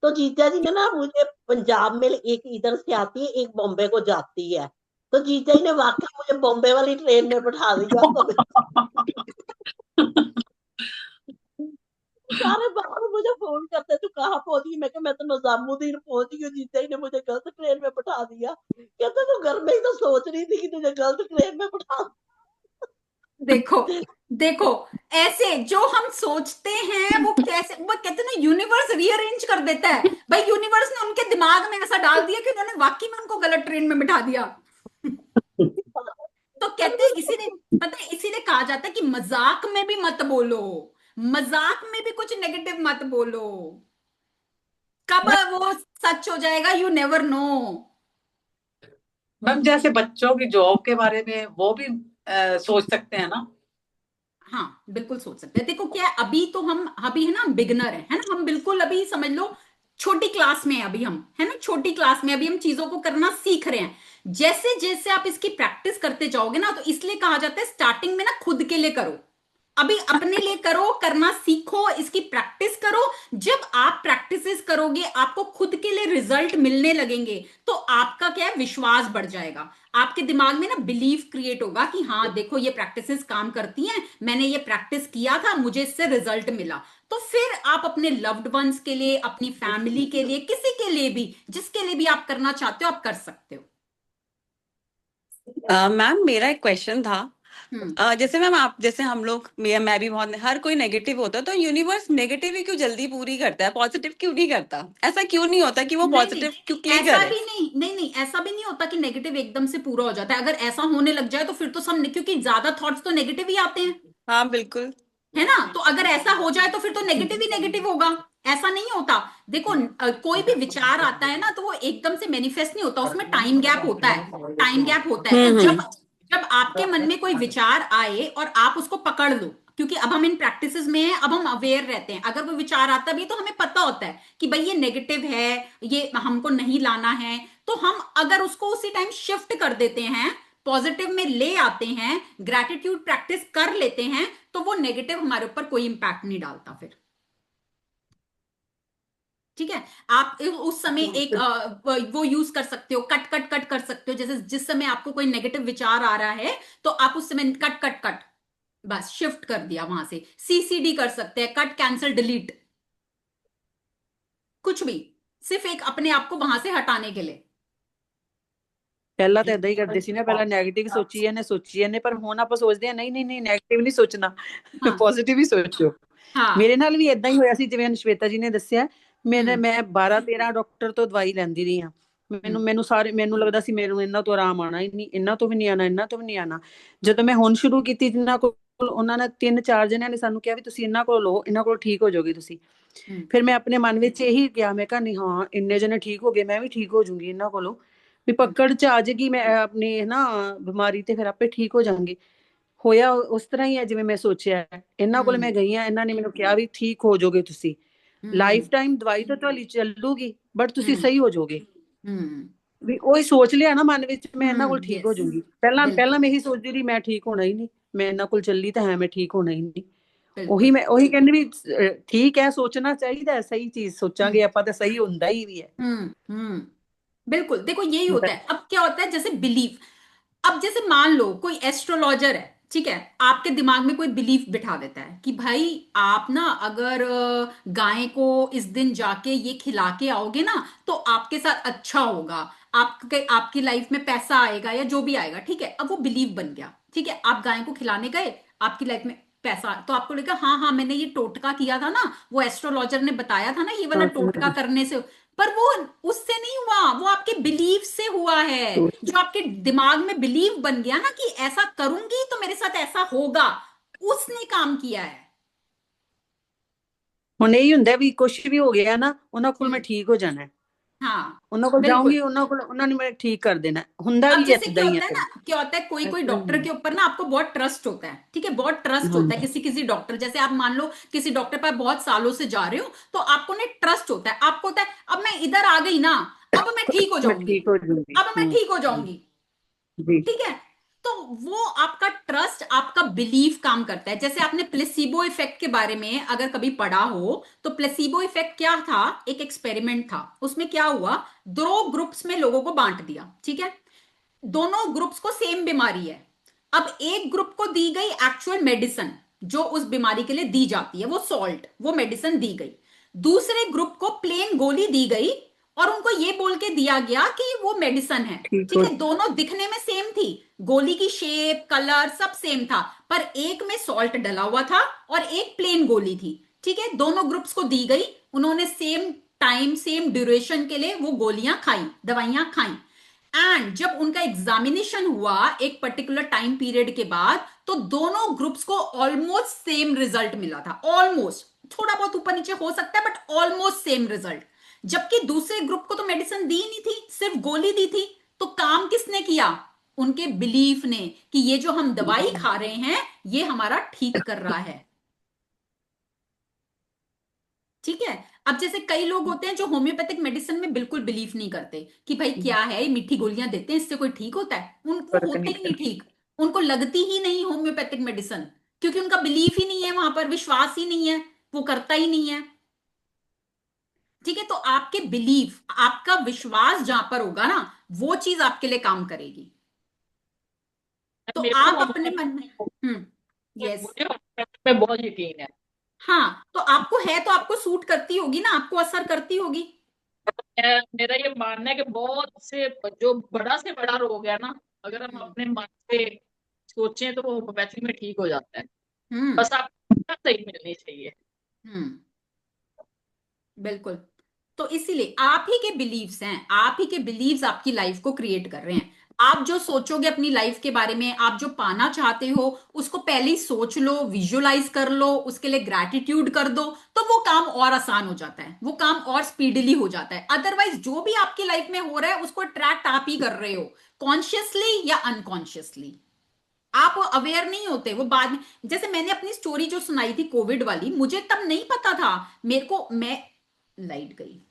Speaker 5: तो जीजा जी ने ना मुझे पंजाब में एक इधर से आती है, एक बॉम्बे को जाती है। तो जीजा जी ने वाकई मुझे बॉम्बे वाली ट्रेन में बैठा दिया। तो सारे बाहर मुझे फोन करते, तू कहाँ पहुंच गई? मैं मैं तो निजामुद्दीन पहुंच गई, जीजा जी ने मुझे गलत ट्रेन में बैठा दिया। कहते तू घर में ही तो सोच रही थी कि तुझे गलत ट्रेन में बैठा।
Speaker 1: देखो देखो, ऐसे जो हम सोचते हैं वो कैसे, वो कहते हैं ना यूनिवर्स रीअरेंज कर देता है। भाई यूनिवर्स ने उनके दिमाग में ऐसा डाल दिया कि उन्होंने वाकई में उनको गलत ट्रेन में बिठा दिया। तो
Speaker 5: और
Speaker 1: कहते हैं, इसीलिए पता है, इसीलिए कहा जाता है कि मजाक में भी मत बोलो, मजाक में भी कुछ नेगेटिव मत बोलो, कब वो सच हो जाएगा, यू नेवर नो।
Speaker 6: मैम जैसे बच्चों की जॉब के बारे में वो भी सोच सकते हैं ना।
Speaker 1: हाँ बिल्कुल सोच सकते हैं। देखो क्या है, अभी तो हम अभी है ना बिगनर है ना, हम बिल्कुल अभी समझ लो छोटी क्लास में है अभी हम, है ना, छोटी क्लास में अभी हम चीजों को करना सीख रहे हैं। जैसे जैसे आप इसकी प्रैक्टिस करते जाओगे ना, तो इसलिए कहा जाता है स्टार्टिंग में ना खुद के लिए करो, अभी अपने लिए करो, करना सीखो, इसकी प्रैक्टिस करो। जब आप प्रैक्टिसेस करोगे, आपको खुद के लिए रिजल्ट मिलने लगेंगे, तो आपका क्या है, विश्वास बढ़ जाएगा। आपके दिमाग में ना बिलीफ क्रिएट होगा कि हाँ देखो ये प्रैक्टिसेस काम करती हैं, मैंने ये प्रैक्टिस किया था, मुझे इससे रिजल्ट मिला। तो फिर आप अपने लव्ड वंस के लिए, अपनी फैमिली के लिए, किसी के लिए भी, जिसके लिए भी आप करना चाहते हो, आप कर सकते हो।
Speaker 7: मैम मेरा एक क्वेश्चन था।
Speaker 1: हम्म
Speaker 7: जैसे मैम आप जैसे हम लोग मैं भी बहुत हर कोई नेगेटिव होता है, तो यूनिवर्स नेगेटिव ही क्यों जल्दी पूरी करता है, पॉजिटिव क्यों नहीं करता? ऐसा क्यों नहीं होता कि वो
Speaker 1: नहीं नहीं,
Speaker 7: पॉजिटिव क्यों क्लिक
Speaker 1: ऐसा
Speaker 7: करे?
Speaker 1: भी नहीं, नहीं नहीं, ऐसा भी नहीं होता कि नेगेटिव एकदम से पूरा हो जाता है। अगर ऐसा होने लग जाए तो फिर तो सब, क्योंकि ज्यादा थॉट्स तो नेगेटिव ही आते हैं,
Speaker 7: हाँ बिल्कुल।
Speaker 1: है ना। तो अगर ऐसा हो जाए तो फिर तो नेगेटिव ही नेगेटिव होगा। ऐसा नहीं होता। देखो कोई भी विचार आता है ना, तो वो एकदम से मैनिफेस्ट नहीं होता, उसमें टाइम गैप होता है, टाइम गैप होता है। तो जब
Speaker 7: हम्म।
Speaker 1: जब आपके मन में कोई विचार आए और आप उसको पकड़ लो, क्योंकि अब हम इन प्रैक्टिसेस में हैं, अब हम अवेयर रहते हैं। अगर कोई विचार आता भी है तो हमें पता होता है कि भाई ये नेगेटिव है, ये हमको नहीं लाना है। तो हम अगर उसको उसी टाइम शिफ्ट कर देते हैं, पॉजिटिव में ले आते हैं, ग्रैटिट्यूड प्रैक्टिस कर लेते हैं, तो वो नेगेटिव हमारे ऊपर कोई इंपैक्ट नहीं डालता फिर। ठीक है। आप उस समय एक वो यूज कर सकते हो, कट कट कट कर सकते हो। जैसे जिस समय आपको कोई नेगेटिव विचार आ रहा है, तो आप उस समय कट कट कट, बस शिफ्ट कर दिया वहां से। सीसीडी कर सकते हैं, कट कैंसिल डिलीट, कुछ भी, सिर्फ एक अपने आप को वहां से हटाने के लिए।
Speaker 6: ਪਹਿਲਾਂ ਤਾਂ ਇਦਾਂ ਹੀ ਕਰਦੇ ਸੀ ਨਾ, ਪਹਿਲਾਂ ਨੈਗੇਟਿਵ ਸੋਚੀ ਜਾਂਦੇ, ਪਰ ਹੁਣ ਆਪਾਂ ਸੋਚਦੇ ਆ ਨਹੀਂ ਨਹੀਂ ਨਹੀਂ, ਨੈਗੇਟਿਵ ਨਹੀਂ ਸੋਚਣਾ,
Speaker 1: हाँ
Speaker 6: ਪੋਜ਼ਿਟਿਵ ਹੀ ਸੋਚੋ।
Speaker 1: हाँ
Speaker 6: ਮੇਰੇ ਨਾਲ ਵੀ ਇਦਾਂ ਹੀ ਹੋਇਆ ਸੀ, ਜਿਵੇਂ ਸ਼ਵੇਤਾ ਜੀ ਨੇ ਦੱਸਿਆ।
Speaker 1: हम्म
Speaker 6: ਮੈਂ 12-13 ਡਾਕਟਰ ਤੋਂ ਦਵਾਈ ਲੈਂਦੀ ਰਹੀ ਆ। ਮੈਨੂੰ ਲੱਗਦਾ ਸੀ ਮੈਨੂੰ ਇਹਨਾਂ ਤੋਂ ਆਰਾਮ ਆਣਾ ਹੀ ਨਹੀਂ, ਇਹਨਾਂ ਤੋਂ ਵੀ ਨਹੀਂ ਆਣਾ, ਇਹਨਾਂ ਤੋਂ ਵੀ ਨਹੀਂ ਆਣਾ। ਜਦੋਂ ਮੈਂ ਹੁਣ ਸ਼ੁਰੂ ਕੀਤੀ, ਜਿਨ੍ਹਾਂ ਕੋਲ, ਉਹਨਾਂ ਨੇ 3-4 ਜਣਿਆਂ ਨੇ ਸਾਨੂੰ ਕਿਹਾ ਵੀ ਤੁਸੀਂ ਇਹਨਾਂ ਕੋਲ ਲਓ, ਇਹਨਾਂ ਕੋਲ ਠੀਕ ਹੋ ਜਾਓਗੇ ਤੁਸੀਂ। ਫਿਰ ਮੈਂ ਆਪਣੇ ਮਨ ਵਿੱਚ ਇਹੀ ਕਿਹਾ, ਮੈਂ ਕਿਹਾ ਨਹੀਂ, ਹਾਂ ਇੰਨੇ ਜਣੇ ਠੀਕ ਹੋ ਗਏ, ਮੈਂ ਵੀ ਠੀਕ ਹੋ ਜਾਊਂਗੀ ਇਹਨਾਂ ਕੋਲੋਂ, ਵੀ ਪਕੜ ਚ ਆ ਜਾਏਗੀ ਮੈਂ ਆਪਣੀ ਨਾ ਬਿਮਾਰੀ, ਤੇ ਫਿਰ ਆਪੇ ਠੀਕ ਹੋ ਜਾਵਾਂਗੇ। ਹੋਇਆ ਉਸ ਤਰ੍ਹਾਂ ਹੀ ਹੈ ਜਿਵੇਂ ਮੈਂ ਸੋਚਿਆ। ਇਹਨਾਂ ਕੋਲ ਮੈਂ ਗਈ ਆ, ਇਹਨਾਂ ਨੇ ਮੈਨੂੰ ਕਿਹਾ ਵੀ ਠੀਕ ਹੋ ਜਾਓਗੇ ਤੁਸੀਂ, ਲਾਈਫ ਟਾਈਮ ਦਵਾਈ ਤਾਂ ਤੁਹਾਡੀ ਚੱਲੂਗੀ, ਬਟ ਤੁਸੀਂ ਸਹੀ ਹੋ ਜਾਓਗੇ। ਵੀ ਉਹੀ ਸੋਚ ਲਿਆ ਨਾ ਮਨ ਵਿੱਚ, ਮੈਂ ਇਹਨਾਂ ਕੋਲ ਠੀਕ ਹੋ
Speaker 1: यस,
Speaker 6: ਜਾਊਂਗੀ। ਪਹਿਲਾਂ
Speaker 1: बिल्कुल
Speaker 6: ਮੈਂ ਇਹੀ ਸੋਚਦੀ ਰਹੀ, ਮੈਂ ਠੀਕ ਹੋਣਾ ਹੀ ਨਹੀਂ, ਮੈਂ ਇਹਨਾਂ ਕੋਲ ਚੱਲੀ ਤਾਂ ਹੈ, ਮੈਂ ਠੀਕ ਹੋਣਾ ਹੀ ਨਹੀਂ।
Speaker 1: बिल्कुल।
Speaker 6: ਉਹੀ ਕਹਿੰਦੀ ਵੀ ਠੀਕ ਹੈ, ਸੋਚਣਾ ਚਾਹੀਦਾ ਹੈ, ਸਹੀ ਚੀਜ਼ ਸੋਚਾਂਗੇ ਆਪਾਂ ਤਾਂ ਸਹੀ ਹੁੰਦਾ ਹੀ ਵੀ ਹੈ।
Speaker 1: बिल्कुल। देखो यही होता है। अब क्या होता है, जैसे बिलीफ, अब जैसे मान लो कोई एस्ट्रोलॉजर है, ठीक है, आपके दिमाग में कोई बिलीफ बिठा देता है कि भाई आप ना अगर गाय को इस दिन जाके ये खिला के आओगे ना, तो आपके साथ अच्छा होगा, आपके आपकी लाइफ में पैसा आएगा या जो भी आएगा। ठीक है, अब वो बिलीफ बन गया। ठीक है, आप गाय को खिलाने गए, आपकी लाइफ में पैसा, तो आपको लगा हाँ हाँ मैंने ये टोटका किया था ना, वो एस्ट्रोलॉजर ने बताया था ना, ये वाला टोटका करने से। पर वो उससे नहीं हुआ, वो आपके बिलीफ से हुआ है। जो आपके दिमाग में बिलीव बन गया ना कि ऐसा करूंगी तो मेरे साथ ऐसा होगा, उसने काम किया है।
Speaker 6: ਹੁਣ ਇਹੀ ਹੁੰਦਾ ਵੀ ਕੁਝ ਵੀ ਹੋ ਗਿਆ ਨਾ, ਉਹਨਾਂ ਕੋਲ ਮੈਂ ਠੀਕ ਹੋ ਜਾਣਾ ਹੈ,
Speaker 1: हाँ
Speaker 6: ਉਹਨਾਂ ਕੋਲ
Speaker 1: बिल्कुल।
Speaker 6: ਜਾਊਂਗੀ, ਉਹਨਾਂ ਨੇ ਮੈਨੂੰ ਠੀਕ ਕਰ देना। ਹੁੰਦਾ
Speaker 1: अब
Speaker 6: ਵੀ
Speaker 1: जैसे
Speaker 6: ਏਦਾਂ
Speaker 1: क्या
Speaker 6: ही
Speaker 1: होता है ना, क्या होता है, कोई कोई डॉक्टर के ऊपर ना आपको बहुत ट्रस्ट होता है। ठीक है, बहुत ट्रस्ट होता है किसी किसी डॉक्टर। जैसे आप मान लो किसी डॉक्टर पर बहुत सालों से जा रहे हो, तो आपको ना ट्रस्ट होता है, आपको होता है अब मैं इधर आ गई ना, अब मैं ठीक हो
Speaker 6: मैं
Speaker 1: जाऊंगी,
Speaker 6: ठीक हो जाऊंगी।
Speaker 1: अब मैं ठीक हो जाऊंगी।
Speaker 6: जी।
Speaker 1: ठीक है, तो वो आपका ट्रस्ट, आपका बिलीफ काम करता है। जैसे आपने प्लेसिबो इफेक्ट के बारे में अगर कभी पढ़ा हो, तो प्लेसिबो इफेक्ट क्या था, एक एक्सपेरिमेंट था। उसमें क्या हुआ, दो ग्रुप्स में लोगों को बांट दिया। ठीक है, दोनों ग्रुप्स को सेम बीमारी है। अब एक ग्रुप को दी गई एक्चुअल मेडिसिन, जो उस बीमारी के लिए दी जाती है, वो सॉल्ट, वो मेडिसिन दी गई। दूसरे ग्रुप को प्लेन गोली दी गई, और उनको ये बोल के दिया गया कि वो मेडिसिन है। ठीक है, दोनों दिखने में सेम थी, गोली की शेप, कलर सब सेम था, पर एक में सॉल्ट डला हुआ था और एक प्लेन गोली थी। ठीक है, दोनों ग्रुप्स को दी गई, उन्होंने सेम टाइम, सेम ड्यूरेशन के लिए वो गोलियां खाई, दवाइयां खाई। एंड जब उनका एग्जामिनेशन हुआ एक पर्टिकुलर टाइम पीरियड के बाद, तो दोनों ग्रुप्स को ऑलमोस्ट सेम रिजल्ट मिला था। ऑलमोस्ट, थोड़ा बहुत ऊपर नीचे हो सकता है, बट ऑलमोस्ट सेम रिजल्ट। जबकि दूसरे ग्रुप को तो मेडिसिन दी नहीं थी, सिर्फ गोली दी थी। तो काम किसने किया, उनके बिलीफ ने, कि ये जो हम दवाई खा रहे हैं ये हमारा ठीक कर रहा है। ठीक है, अब जैसे कई लोग होते हैं जो होम्योपैथिक मेडिसिन में बिल्कुल बिलीव नहीं करते कि भाई क्या है, ये मीठी गोलियां देते हैं, इससे कोई ठीक होता है, उनको
Speaker 6: फर्क
Speaker 1: होते
Speaker 6: नहीं
Speaker 1: ही नहीं ठीक, उनको लगती ही नहीं होम्योपैथिक मेडिसिन, क्योंकि उनका बिलीफ ही नहीं है, वहां पर विश्वास ही नहीं है, वो करता ही नहीं है। ठीक है, तो आपके बिलीफ, आपका विश्वास जहां पर होगा ना, वो चीज आपके लिए काम करेगी। तो
Speaker 8: मेरे को
Speaker 1: आप अपने मन में
Speaker 8: होम्योपैथी
Speaker 1: यस,
Speaker 8: मुझे होम्योपैथी पे बहुत यकीन है।
Speaker 1: हाँ, तो आपको है, तो आपको सूट करती होगी ना, आपको असर करती होगी।
Speaker 8: मेरा ये मानना है कि बहुत से जो बड़ा से बड़ा रोग है ना, अगर हम अपने मन से सोचें तो वो होम्योपैथी में ठीक हो जाता है।
Speaker 1: हम्म
Speaker 8: बस आपको सही मिलनी चाहिए।
Speaker 1: हम्म बिल्कुल। तो इसीलिए आप ही के बिलीव्स हैं, आप ही के बिलीव्स आपकी लाइफ को क्रिएट कर रहे हैं। आप जो सोचोगे अपनी लाइफ के बारे में, आप जो पाना चाहते हो, उसको पहले ही सोच लो, विजुअलाइज कर लो, उसके लिए ग्रैटिट्यूड कर दो, तो वो काम और आसान हो जाता है, वो काम और स्पीडली हो जाता है। अदरवाइज जो भी आपकी लाइफ में हो रहा है उसको अट्रैक्ट आप ही कर रहे हो, कॉन्शियसली या अनकॉन्शियसली। आप अवेयर नहीं होते, वो बाद में, जैसे मैंने अपनी स्टोरी जो सुनाई थी कोविड वाली, मुझे तब नहीं पता था, मेरे को, मैं लाइट गई,